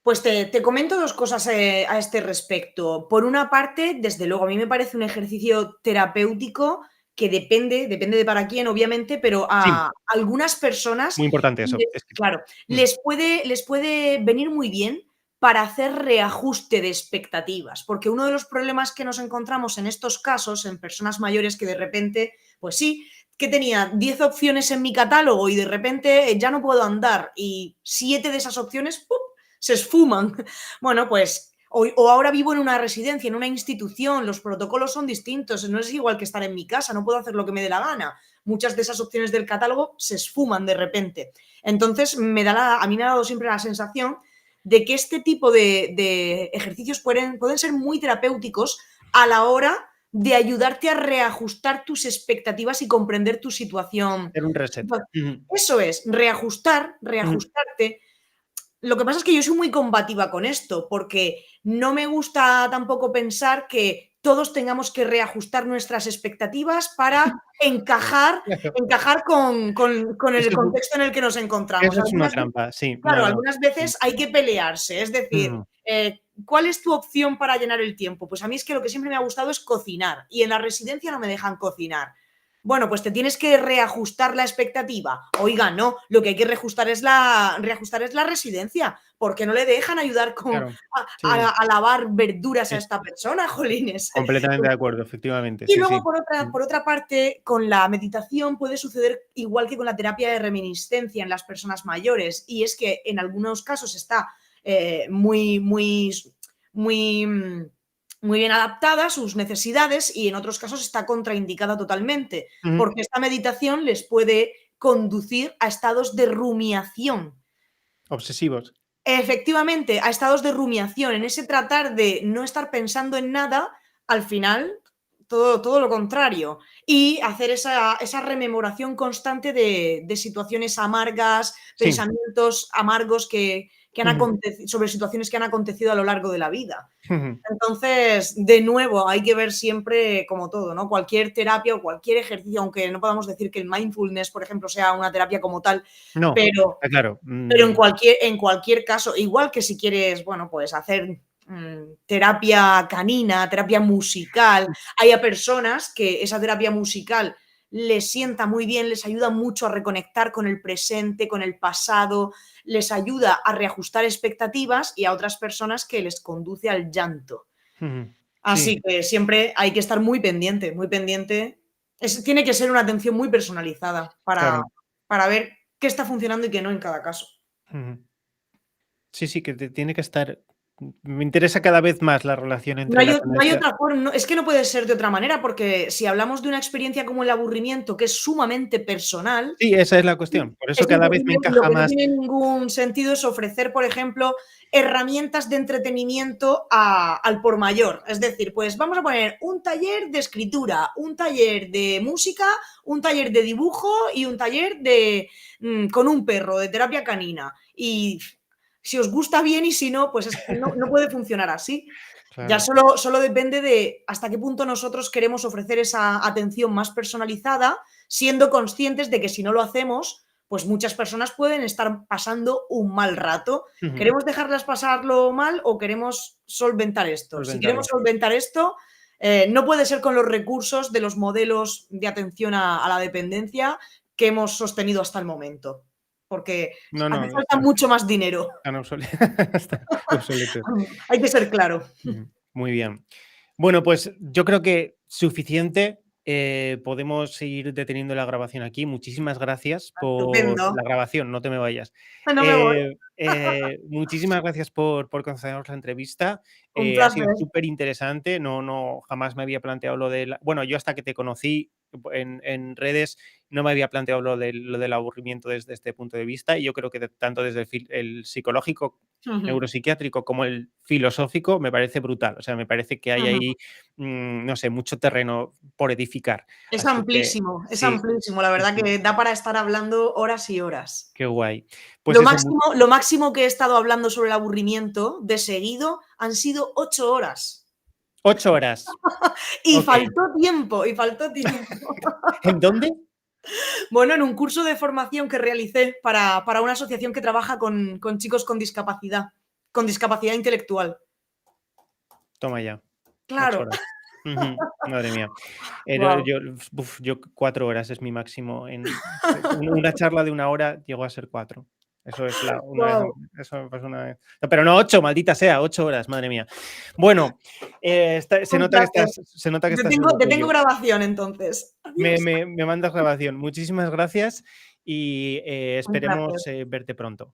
Pues te comento dos cosas a este respecto. Por una parte, desde luego, a mí me parece un ejercicio terapéutico que depende de para quién, obviamente, pero Sí, a algunas personas, muy importante eso. claro, Mm, les puede venir muy bien para hacer reajuste de expectativas, porque uno de los problemas que nos encontramos en estos casos, en personas mayores que de repente, pues sí, que tenía 10 opciones en mi catálogo y de repente ya no puedo andar y 7 de esas opciones ¡pum!, se esfuman. Bueno, pues o ahora vivo en una residencia, en una institución, los protocolos son distintos, no es igual que estar en mi casa, no puedo hacer lo que me dé la gana. Muchas de esas opciones del catálogo se esfuman de repente. Entonces, a mí me ha dado siempre la sensación de que este tipo de ejercicios pueden ser muy terapéuticos a la hora de ayudarte a reajustar tus expectativas y comprender tu situación. hacer un reset. Ujú, Eso es, ujú. reajustarte. Lo que pasa es que yo soy muy combativa con esto, porque no me gusta tampoco pensar que todos tengamos que reajustar nuestras expectativas para Claro, encajar con el eso es contexto en el que nos encontramos. eso es una trampa, sí, Claro, no, no. algunas Mm, veces hay que pelearse, es decir, ujú. ¿cuál es tu opción para llenar el tiempo? Pues a mí es que lo que siempre me ha gustado es cocinar y en la residencia no me dejan cocinar. Bueno, pues te tienes que reajustar la expectativa. Oiga, no, lo que hay que reajustar es la residencia, porque no le dejan ayudar Claro, sí, a lavar verduras a sí, esta persona, jolines. completamente de acuerdo, efectivamente, Y sí, luego, sí. Mm, por otra parte, con la meditación puede suceder igual que con la terapia de reminiscencia en las personas mayores, y es que en algunos casos está muy, muy bien adaptada a sus necesidades y en otros casos está contraindicada totalmente, ujú. porque esta meditación les puede conducir a estados de rumiación. Obsesivos. Efectivamente, a estados de rumiación, en ese tratar de no estar pensando en nada, al final todo lo contrario. Y hacer esa rememoración constante de situaciones amargas, Sí, pensamientos amargos que han ujú, sobre situaciones que han acontecido a lo largo de la vida. ujú. Entonces, de nuevo, hay que ver siempre como todo, ¿no? Cualquier terapia o cualquier ejercicio, aunque no podamos decir que el mindfulness, por ejemplo, sea una terapia como tal, No, pero está claro. en cualquier caso, igual que si quieres, bueno, pues hacer terapia canina, terapia musical, hay a personas que esa terapia musical les sienta muy bien, les ayuda mucho a reconectar con el presente, con el pasado, les ayuda a reajustar expectativas y a otras personas que les conduce al llanto. Ujú. Así Sí, que siempre hay que estar muy pendiente, muy pendiente. Tiene que ser una atención muy personalizada claro. para ver qué está funcionando y qué no en cada caso. Ujú. Sí, sí, que tiene que estar. Me interesa cada vez más la relación No entre hay, la no hay tendencia. otra forma, es que no puede ser de otra manera, porque si hablamos de una experiencia como el aburrimiento, que es sumamente personal, Sí, esa es la cuestión. Por eso es cada vez me imposible y lo encaja que no más. tiene ningún sentido es ofrecer, por ejemplo, herramientas de entretenimiento al por mayor. Es decir, pues vamos a poner un taller de escritura, un taller de música, un taller de dibujo y un taller con un perro, de terapia canina. Y si os gusta bien y si no, pues es que no puede funcionar así. Ya Claro. solo depende de hasta qué punto nosotros queremos ofrecer esa atención más personalizada, siendo conscientes de que si no lo hacemos, pues muchas personas pueden estar pasando un mal rato. Ujú. ¿Queremos dejarlas pasarlo mal o queremos solventar esto? Si queremos Solventarlo. solventar esto, no puede ser con los recursos de los modelos de atención a la dependencia que hemos sostenido hasta el momento, porque No, hace no, falta mucho más dinero. están están obsoletos. Hay que ser claro. Ujú. Muy bien. Bueno, pues yo creo que suficiente. Podemos seguir deteniendo la grabación aquí. Muchísimas gracias por Estupendo. la grabación, no te me vayas. No me voy. Muchísimas gracias por concedernos la entrevista. Un Ha sido placer. súper interesante. No, jamás me había planteado lo de bueno, yo hasta que te conocí en redes no me había planteado lo del aburrimiento desde este punto de vista. Y yo creo que tanto desde el psicológico, Ujú, neuropsiquiátrico como el filosófico me parece brutal. O sea, me parece que hay ujú. ahí, no sé, mucho terreno por edificar. Así que Es sí, amplísimo, la sí, verdad sí, que da para estar hablando horas y horas. qué guay. Pues eso, Lo máximo que he estado hablando sobre el aburrimiento de seguido han sido 8 horas. 8 horas. Y Ok. faltó tiempo, y faltó tiempo. ¿En dónde? Bueno, en un curso de formación que realicé para una asociación que trabaja con chicos con discapacidad intelectual. Toma ya, 8 Claro. horas. Ujú, madre mía. No, Wow. yo 4 horas es mi máximo una charla de 1 hora llegó a ser 4. Eso es una vez, Wow. eso me pasó una vez. No, pero no 8, maldita sea, 8 horas, madre mía. Bueno, Un placer. se nota que estás en lo Detengo tuyo. grabación entonces. Adiós. Me mandas grabación. Muchísimas gracias y Un placer. esperemos verte pronto.